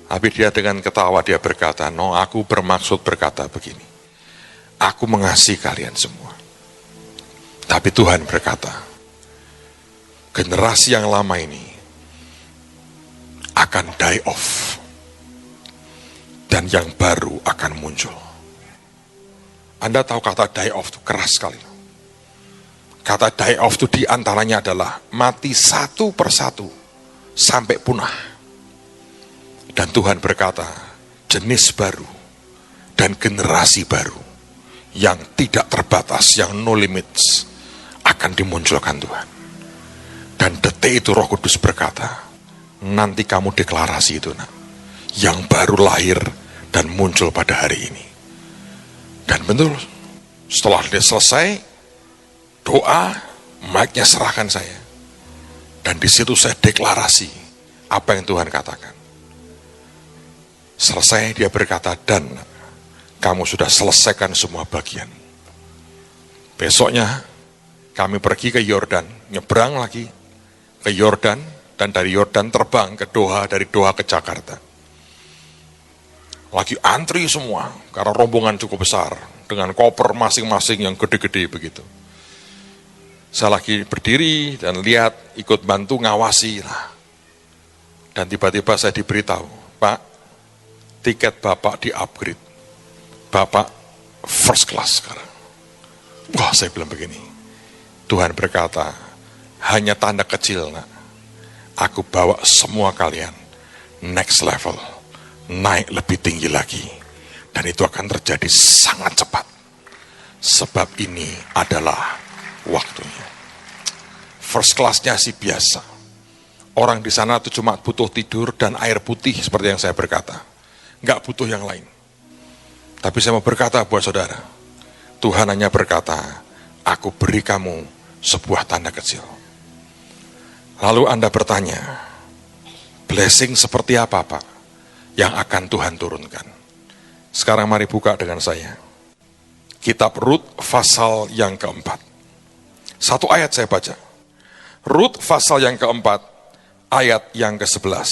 Tapi dia dengan ketawa dia berkata, no aku bermaksud berkata begini, aku mengasihi kalian semua. Tapi Tuhan berkata, generasi yang lama ini akan die off dan yang baru akan muncul. Anda tahu kata die off itu keras sekali. Kata die off itu diantaranya adalah mati satu persatu sampai punah. Dan Tuhan berkata, jenis baru dan generasi baru yang tidak terbatas, yang no limits akan dimunculkan Tuhan. Dan detik itu Roh Kudus berkata, nanti kamu deklarasi itu nak, yang baru lahir dan muncul pada hari ini. Dan betul, setelah dia selesai doa, mic-nya serahkan saya. Dan di situ saya deklarasi apa yang Tuhan katakan. Selesai dia berkata, dan kamu sudah selesaikan semua bagian. Besoknya kami pergi ke Yordan, nyebrang lagi ke Yordan, dan dari Yordan terbang ke Doha, dari Doha ke Jakarta. Lagi antri semua, karena rombongan cukup besar, dengan koper masing-masing yang gede-gede begitu. Saya lagi berdiri dan lihat, ikut bantu ngawasi lah. Dan tiba-tiba saya diberitahu, Pak, tiket Bapak di-upgrade. Bapak first class sekarang. Wah, saya bilang begini, Tuhan berkata, hanya tanda kecil nak, aku bawa semua kalian next level, naik lebih tinggi lagi. Dan itu akan terjadi sangat cepat. Sebab ini adalah waktunya. First class-nya sih biasa. Orang di sana itu cuma butuh tidur dan air putih seperti yang saya berkata. Nggak butuh yang lain. Tapi saya mau berkata buat saudara, Tuhan hanya berkata, aku beri kamu sebuah tanda kecil. Lalu Anda bertanya, blessing seperti apa Pak yang akan Tuhan turunkan? Sekarang mari buka dengan saya. Kitab Rut pasal yang keempat. Satu ayat saya baca. Rut pasal yang keempat, ayat yang ke-11.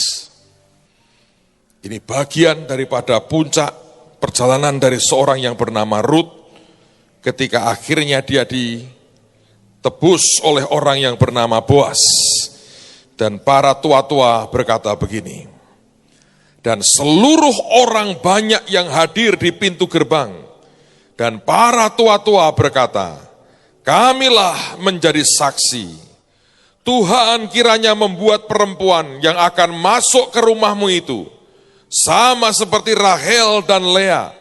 Ini bagian daripada puncak perjalanan dari seorang yang bernama Rut, ketika akhirnya dia ditebus oleh orang yang bernama Boas. Dan para tua-tua berkata begini, dan seluruh orang banyak yang hadir di pintu gerbang, dan para tua-tua berkata, kamilah menjadi saksi. Tuhan kiranya membuat perempuan yang akan masuk ke rumahmu itu, sama seperti Rahel dan Lea,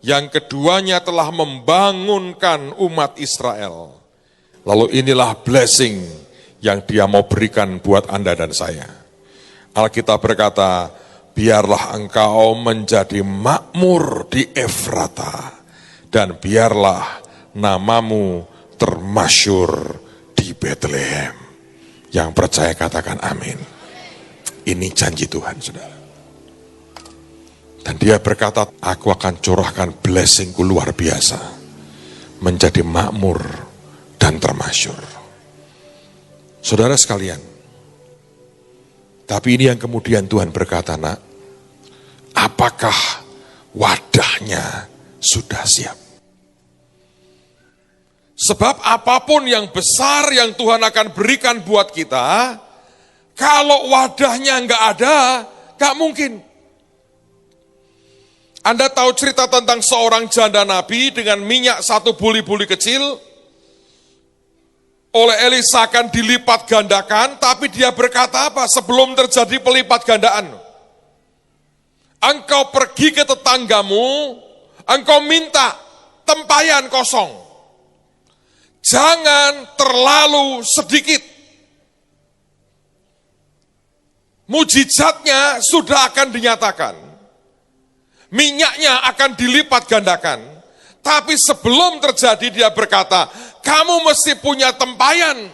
yang keduanya telah membangunkan umat Israel. Lalu inilah blessing yang dia mau berikan buat Anda dan saya. Alkitab berkata, biarlah engkau menjadi makmur di Efrata, dan biarlah namamu termasyur di Bethlehem. Yang percaya katakan amin. Ini janji Tuhan, saudara. Dan dia berkata, aku akan curahkan blessingku luar biasa, menjadi makmur dan termasyur. Saudara sekalian, tapi ini yang kemudian Tuhan berkata, nak, apakah wadahnya sudah siap? Sebab apapun yang besar yang Tuhan akan berikan buat kita, kalau wadahnya nggak ada, nggak mungkin. Anda tahu cerita tentang seorang janda Nabi dengan minyak satu buli-buli kecil, oleh Elisa akan dilipat gandakan, tapi dia berkata apa sebelum terjadi pelipat gandaan? Engkau pergi ke tetanggamu, engkau minta tempayan kosong. Jangan terlalu sedikit. Mujizatnya sudah akan dinyatakan. Minyaknya akan dilipat gandakan. Tapi sebelum terjadi dia berkata, kamu mesti punya tempayan.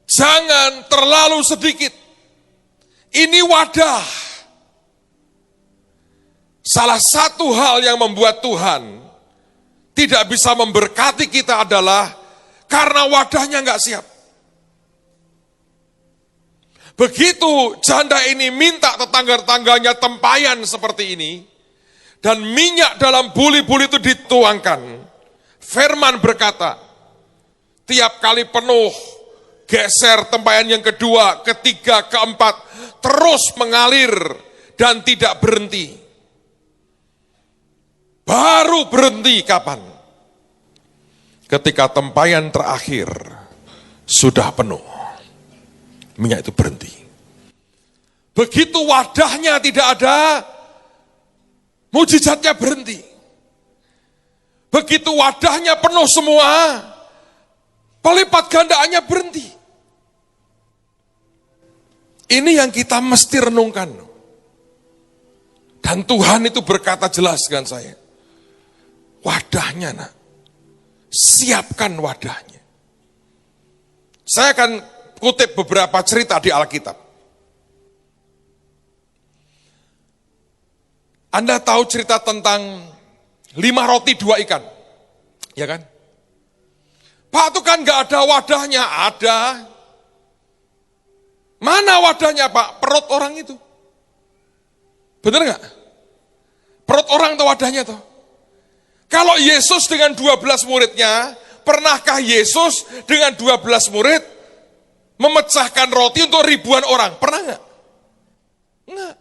Jangan terlalu sedikit. Ini wadah. Salah satu hal yang membuat Tuhan tidak bisa memberkati kita adalah karena wadahnya nggak siap. Begitu janda ini minta tetangga-tetangganya tempayan seperti ini, dan minyak dalam buli-buli itu dituangkan, firman berkata, tiap kali penuh, geser tempayan yang kedua, ketiga, keempat, terus mengalir dan tidak berhenti. Baru berhenti kapan? Ketika tempayan terakhir sudah penuh, minyak itu berhenti. Begitu wadahnya tidak ada, mujizatnya berhenti. Begitu wadahnya penuh semua, pelipat gandaannya berhenti. Ini yang kita mesti renungkan. Dan Tuhan itu berkata jelas dengan saya, wadahnya nak, siapkan wadahnya. Saya akan kutip beberapa cerita di Alkitab. Anda tahu cerita tentang 5 roti 2 ikan, ya kan? Pak, itu kan gak ada wadahnya. Ada. Mana wadahnya Pak? Perut orang itu. Benar gak? Perut orang itu wadahnya tuh. Kalau Yesus dengan 12 muridnya, pernahkah Yesus dengan 12 murid memecahkan roti untuk ribuan orang? Pernah nggak? Nggak.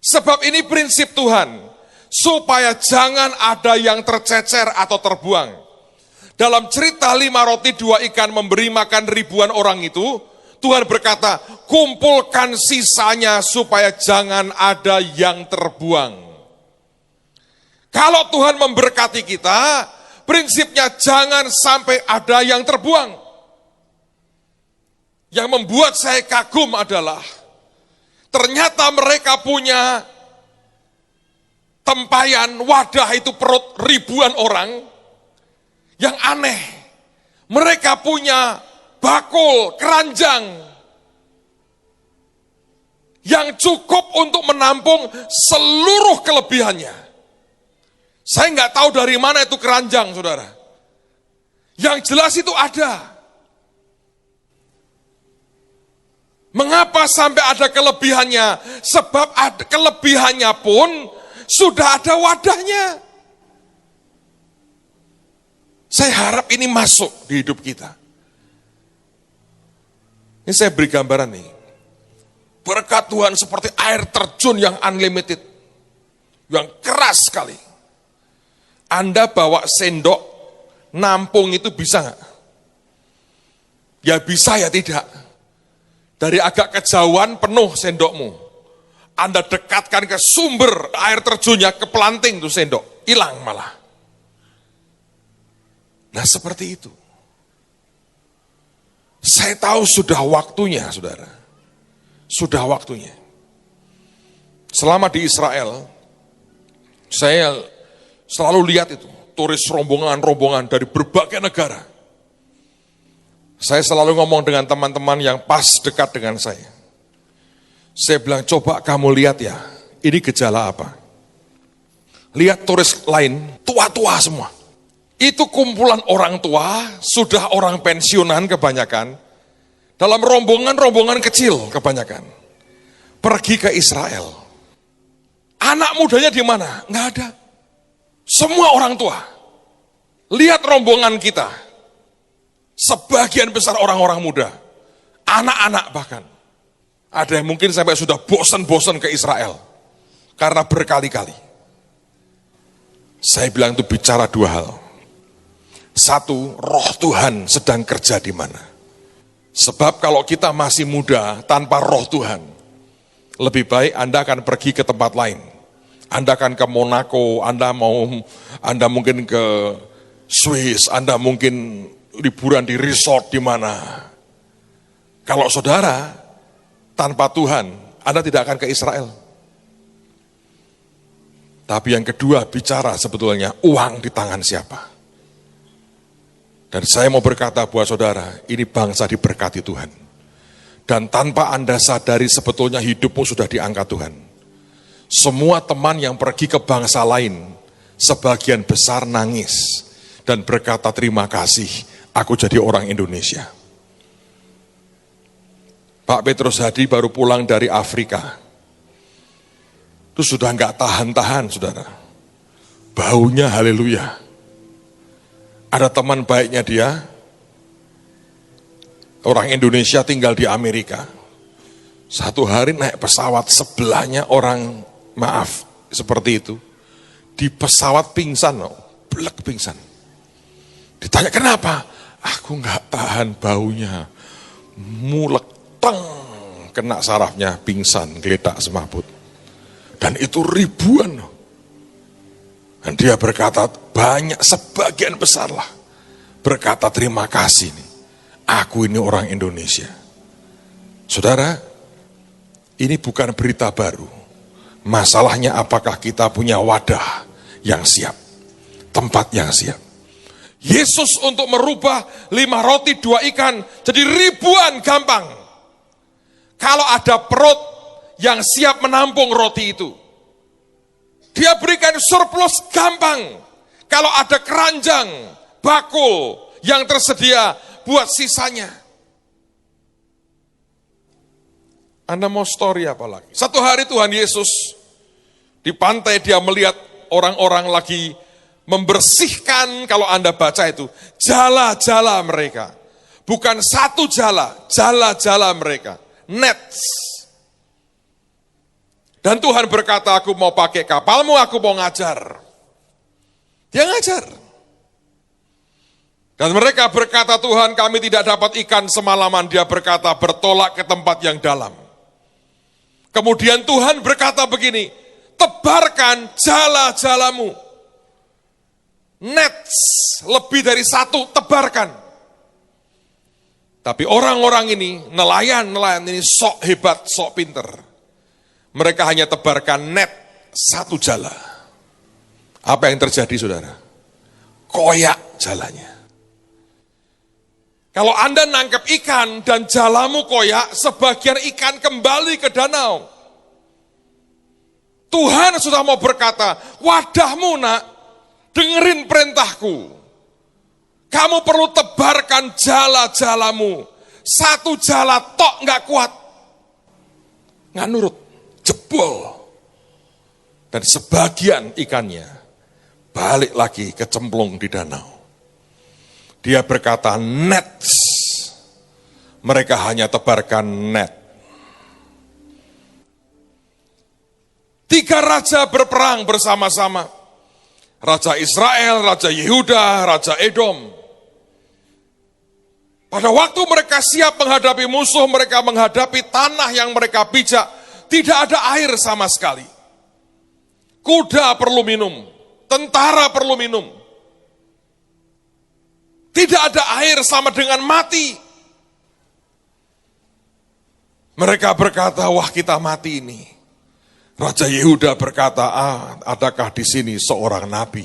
Sebab ini prinsip Tuhan, supaya jangan ada yang tercecer atau terbuang. Dalam cerita 5 roti 2 ikan memberi makan ribuan orang itu, Tuhan berkata, kumpulkan sisanya supaya jangan ada yang terbuang. Kalau Tuhan memberkati kita, prinsipnya jangan sampai ada yang terbuang. Yang membuat saya kagum adalah, ternyata mereka punya tempayan, wadah itu perut ribuan orang. Yang aneh, mereka punya bakul, keranjang yang cukup untuk menampung seluruh kelebihannya. Saya nggak tahu dari mana itu keranjang, saudara. Yang jelas itu ada. Mengapa sampai ada kelebihannya? Sebab ada kelebihannya pun sudah ada wadahnya. Saya harap ini masuk di hidup kita. Ini saya beri gambaran nih. Berkat Tuhan seperti air terjun yang unlimited. Yang keras sekali. Anda bawa sendok, nampung itu bisa nggak? Ya bisa ya tidak. Dari agak kejauhan penuh sendokmu. Anda dekatkan ke sumber air terjunnya, ke pelanting tuh sendok. Hilang malah. Nah seperti itu. Saya tahu sudah waktunya, saudara. Sudah waktunya. Selama di Israel, saya selalu lihat itu, turis rombongan-rombongan dari berbagai negara. Saya selalu ngomong dengan teman-teman yang pas dekat dengan saya. Saya bilang, coba kamu lihat ya, ini gejala apa? Lihat turis lain, tua-tua semua. Itu kumpulan orang tua, sudah orang pensiunan kebanyakan, dalam rombongan-rombongan kecil kebanyakan. Pergi ke Israel. Anak mudanya di mana? Nggak ada. Semua orang tua. Lihat rombongan kita. Sebagian besar orang-orang muda. Anak-anak bahkan. Ada yang mungkin sampai sudah bosan-bosan ke Israel. Karena berkali-kali. Saya bilang itu bicara dua hal. Satu, roh Tuhan sedang kerja di mana. Sebab kalau kita masih muda tanpa roh Tuhan, lebih baik Anda akan pergi ke tempat lain. Anda akan ke Monaco, Anda mungkin ke Swiss, Anda mungkin liburan di resort di mana. Kalau saudara tanpa Tuhan, Anda tidak akan ke Israel. Tapi yang kedua bicara sebetulnya uang di tangan siapa. Dan saya mau berkata buat saudara, ini bangsa diberkati Tuhan. Dan tanpa Anda sadari sebetulnya hidupmu sudah diangkat Tuhan. Semua teman yang pergi ke bangsa lain, sebagian besar nangis. Dan berkata terima kasih, aku jadi orang Indonesia. Pak Petrus Hadi baru pulang dari Afrika. Itu sudah nggak tahan-tahan saudara. Baunya haleluya. Ada teman baiknya dia, orang Indonesia tinggal di Amerika. Satu hari naik pesawat sebelahnya orang, maaf, seperti itu. Di pesawat pingsan, blek pingsan. Ditanya kenapa? Aku nggak tahan baunya. Mulek, teng, kena sarafnya, pingsan, geledak semaput. Dan itu ribuan. Dan dia berkata, banyak, sebagian besar lah. Berkata terima kasih nih. Aku ini orang Indonesia. Saudara, ini bukan berita baru. Masalahnya apakah kita punya wadah yang siap. Tempat yang siap. Yesus untuk merubah 5 roti 2 ikan jadi ribuan gampang. Kalau ada perut yang siap menampung roti itu. Dia berikan surplus gampang. Kalau ada keranjang, bakul yang tersedia buat sisanya. Anda mau story apa lagi? Satu hari Tuhan Yesus di pantai dia melihat orang-orang lagi membersihkan, kalau Anda baca itu, jala-jala mereka. Bukan satu jala, jala-jala mereka. Nets. Dan Tuhan berkata, aku mau pakai kapalmu, aku mau ngajar. Dia ngajar. Dan mereka berkata, Tuhan, kami tidak dapat ikan semalaman. Dia berkata, bertolak ke tempat yang dalam. Kemudian Tuhan berkata begini, tebarkan jala-jalamu. Nets lebih dari satu, tebarkan. Tapi orang-orang ini, nelayan-nelayan ini sok hebat, sok pinter. Mereka hanya tebarkan net satu jala. Apa yang terjadi, saudara? Koyak jalannya. Kalau Anda nangkep ikan dan jalamu koyak, sebagian ikan kembali ke danau. Tuhan sudah mau berkata, wadahmu nak, dengerin perintahku. Kamu perlu tebarkan jala-jalamu. Satu jala tok nggak kuat. Nggak nurut, jebol. Dan sebagian ikannya balik lagi kecemplung di danau. Dia berkata, net. Mereka hanya tebarkan net. 3 raja berperang bersama-sama. Raja Israel, Raja Yehuda, Raja Edom. Pada waktu mereka siap menghadapi musuh, mereka menghadapi tanah yang mereka pijak. Tidak ada air sama sekali. Kuda perlu minum, tentara perlu minum. Tidak ada air, sama dengan mati. Mereka berkata, wah kita mati ini. Raja Yehuda berkata, adakah di sini seorang nabi?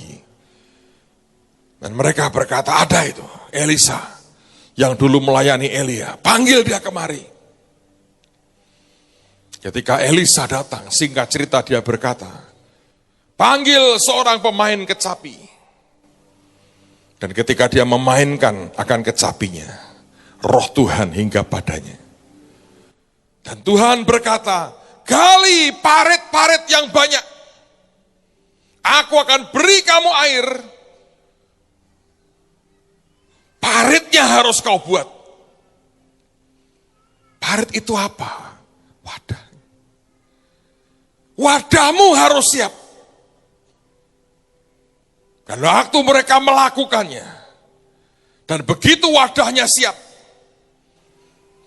Dan mereka berkata, ada itu, Elisa, yang dulu melayani Elia. Panggil dia kemari. Ketika Elisa datang, singkat cerita dia berkata, panggil seorang pemain kecapi. Dan ketika dia memainkan akan kecapinya, roh Tuhan hingga padanya. Dan Tuhan berkata, gali parit-parit yang banyak. Aku akan beri kamu air. Paritnya harus kau buat. Parit itu apa? Wadah. Wadahmu harus siap. Dan waktu mereka melakukannya, dan begitu wadahnya siap,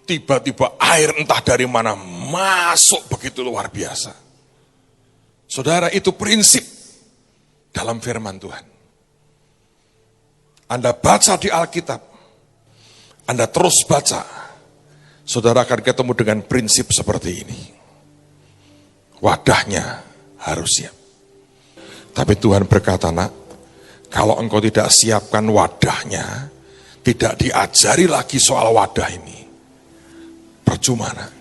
tiba-tiba air entah dari mana masuk begitu luar biasa. Saudara, itu prinsip dalam firman Tuhan. Anda baca di Alkitab, Anda terus baca, saudara akan ketemu dengan prinsip seperti ini. Wadahnya harus siap. Tapi Tuhan berkata, nak, kalau engkau tidak siapkan wadahnya, tidak diajari lagi soal wadah ini, percuma, nak,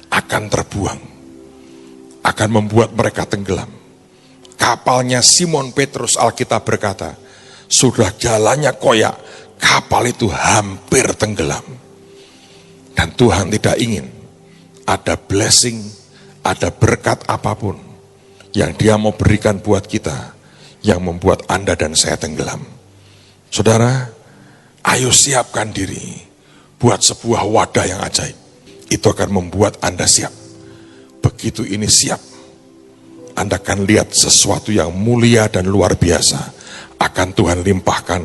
akan terbuang, akan membuat mereka tenggelam. Kapalnya Simon Petrus, Alkitab berkata, sudah jalannya koyak, kapal itu hampir tenggelam. Dan Tuhan tidak ingin ada blessing, ada berkat apapun yang Dia mau berikan buat kita, yang membuat Anda dan saya tenggelam. Saudara, ayo siapkan diri buat sebuah wadah yang ajaib. Itu akan membuat Anda siap. Begitu ini siap, Anda akan lihat sesuatu yang mulia dan luar biasa akan Tuhan limpahkan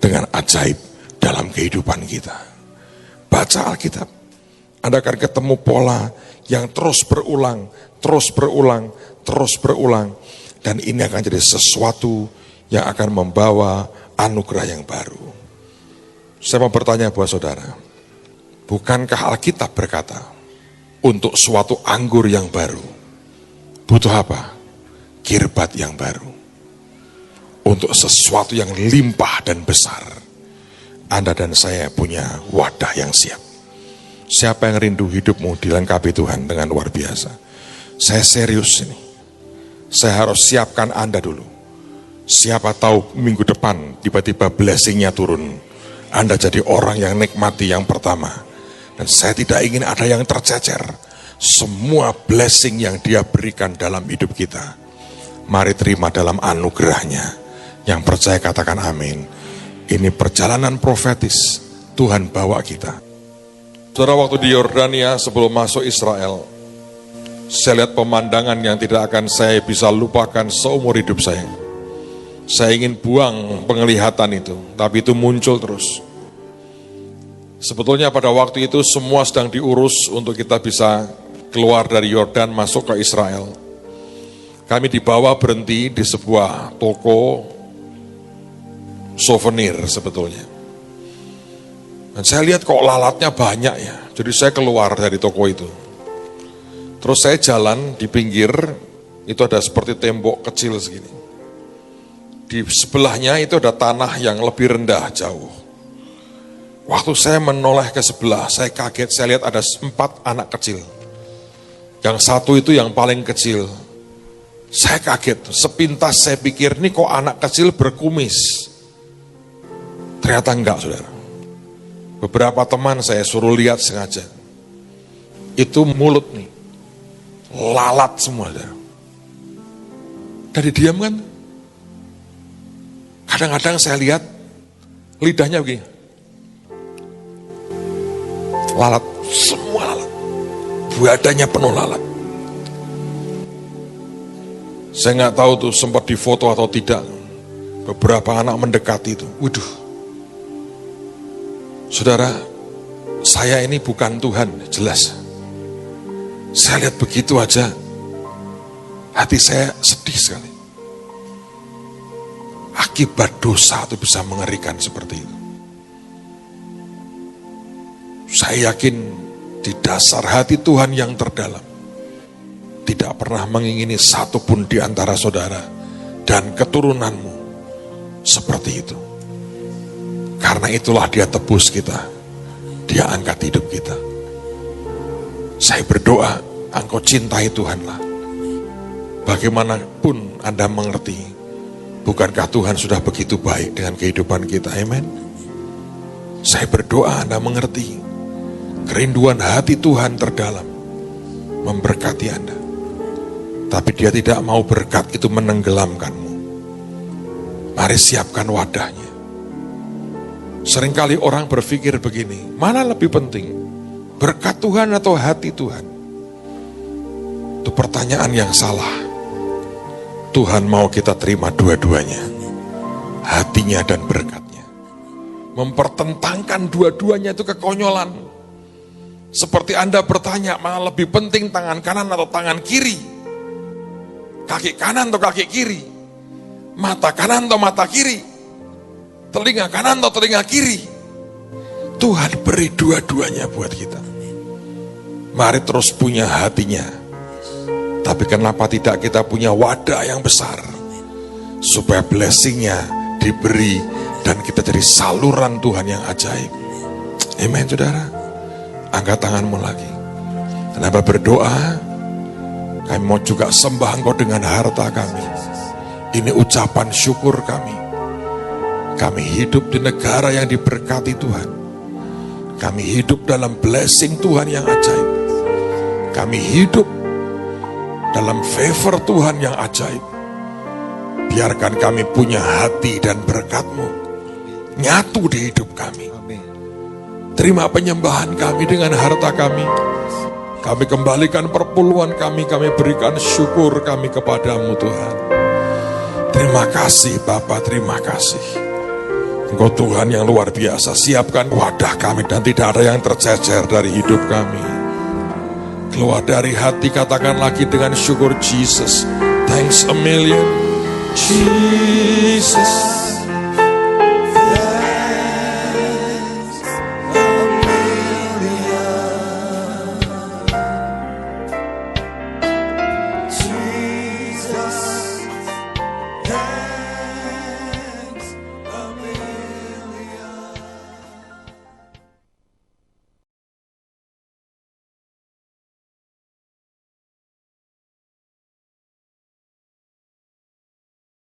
dengan ajaib dalam kehidupan kita. Baca Alkitab, Anda akan ketemu pola yang terus berulang, terus berulang, terus berulang. Dan ini akan jadi sesuatu yang akan membawa anugerah yang baru. Saya mau bertanya buat saudara, bukankah Alkitab berkata, untuk suatu anggur yang baru, butuh apa? Kirbat yang baru. Untuk sesuatu yang limpah dan besar, Anda dan saya punya wadah yang siap. Siapa yang rindu hidupmu dilengkapi Tuhan dengan luar biasa? Saya serius ini. Saya harus siapkan Anda dulu. Siapa tahu minggu depan tiba-tiba blessingnya turun. Anda jadi orang yang nikmati yang pertama. Dan saya tidak ingin ada yang tercecer. Semua blessing yang Dia berikan dalam hidup kita, mari terima dalam anugerahnya. Yang percaya katakan amin. Ini perjalanan profetis Tuhan bawa kita. Saudara, waktu di Yordania sebelum masuk Israel, saya lihat pemandangan yang tidak akan saya bisa lupakan seumur hidup saya. Saya ingin buang penglihatan itu, tapi itu muncul terus. Sebetulnya pada waktu itu semua sedang diurus untuk kita bisa keluar dari Yordan masuk ke Israel. Kami dibawa berhenti di sebuah toko souvenir sebetulnya. Dan saya lihat kok lalatnya banyak ya, jadi saya keluar dari toko itu. Terus saya jalan di pinggir, itu ada seperti tembok kecil segini. Di sebelahnya itu ada tanah yang lebih rendah jauh. Waktu saya menoleh ke sebelah, saya kaget, saya lihat ada 4 anak kecil. Yang satu itu yang paling kecil. Saya kaget, sepintas saya pikir, ini kok anak kecil berkumis. Ternyata enggak, saudara. Beberapa teman saya suruh lihat sengaja. Itu mulut nih, lalat semua, saudara. Dari diam kan? Kadang-kadang saya lihat lidahnya begini. Lalat, semua lalat. Badannya penuh lalat. Saya nggak tahu tuh sempat difoto atau tidak. Beberapa anak mendekati itu. Waduh. Saudara, saya ini bukan Tuhan, jelas. Saya lihat begitu aja, hati saya sedih sekali. Akibat dosa itu bisa mengerikan seperti itu. Saya yakin di dasar hati Tuhan yang terdalam tidak pernah mengingini satupun di antara saudara dan keturunanmu seperti itu. Karena itulah dia tebus kita, dia angkat hidup kita. Saya berdoa, engkau cintai Tuhanlah. Bagaimanapun Anda mengerti, bukankah Tuhan sudah begitu baik dengan kehidupan kita, amen? Saya berdoa Anda mengerti. Kerinduan hati Tuhan terdalam memberkati Anda. Tapi dia tidak mau berkat itu menenggelamkanmu. Mari siapkan wadahnya. Seringkali orang berpikir begini, mana lebih penting? Berkat Tuhan atau hati Tuhan? Itu pertanyaan yang salah. Tuhan mau kita terima dua-duanya. Hatinya dan berkatnya. Mempertentangkan dua-duanya itu kekonyolan. Seperti Anda bertanya, mana lebih penting tangan kanan atau tangan kiri? Kaki kanan atau kaki kiri? Mata kanan atau mata kiri? Telinga kanan atau telinga kiri? Tuhan beri dua-duanya buat kita. Mari terus punya hatinya. Tapi kenapa tidak kita punya wadah yang besar? Supaya blessingnya diberi dan kita jadi saluran Tuhan yang ajaib. Amen, saudara. Angkat tanganmu lagi. Kenapa berdoa? Kami mau juga sembah Engkau dengan harta kami. Ini ucapan syukur kami. Kami hidup di negara yang diberkati Tuhan. Kami hidup dalam blessing Tuhan yang ajaib. Kami hidup dalam favor Tuhan yang ajaib. Biarkan kami punya hati dan berkat-Mu nyatu di hidup kami. Terima penyembahan kami dengan harta kami. Kami kembalikan perpuluhan kami berikan syukur kami kepadamu Tuhan. Terima kasih Bapa, terima kasih. Engkau Tuhan yang luar biasa. Siapkan wadah kami dan tidak ada yang tercecer dari hidup kami. Keluar dari hati, katakan lagi dengan syukur, Jesus, thanks a million, Jesus.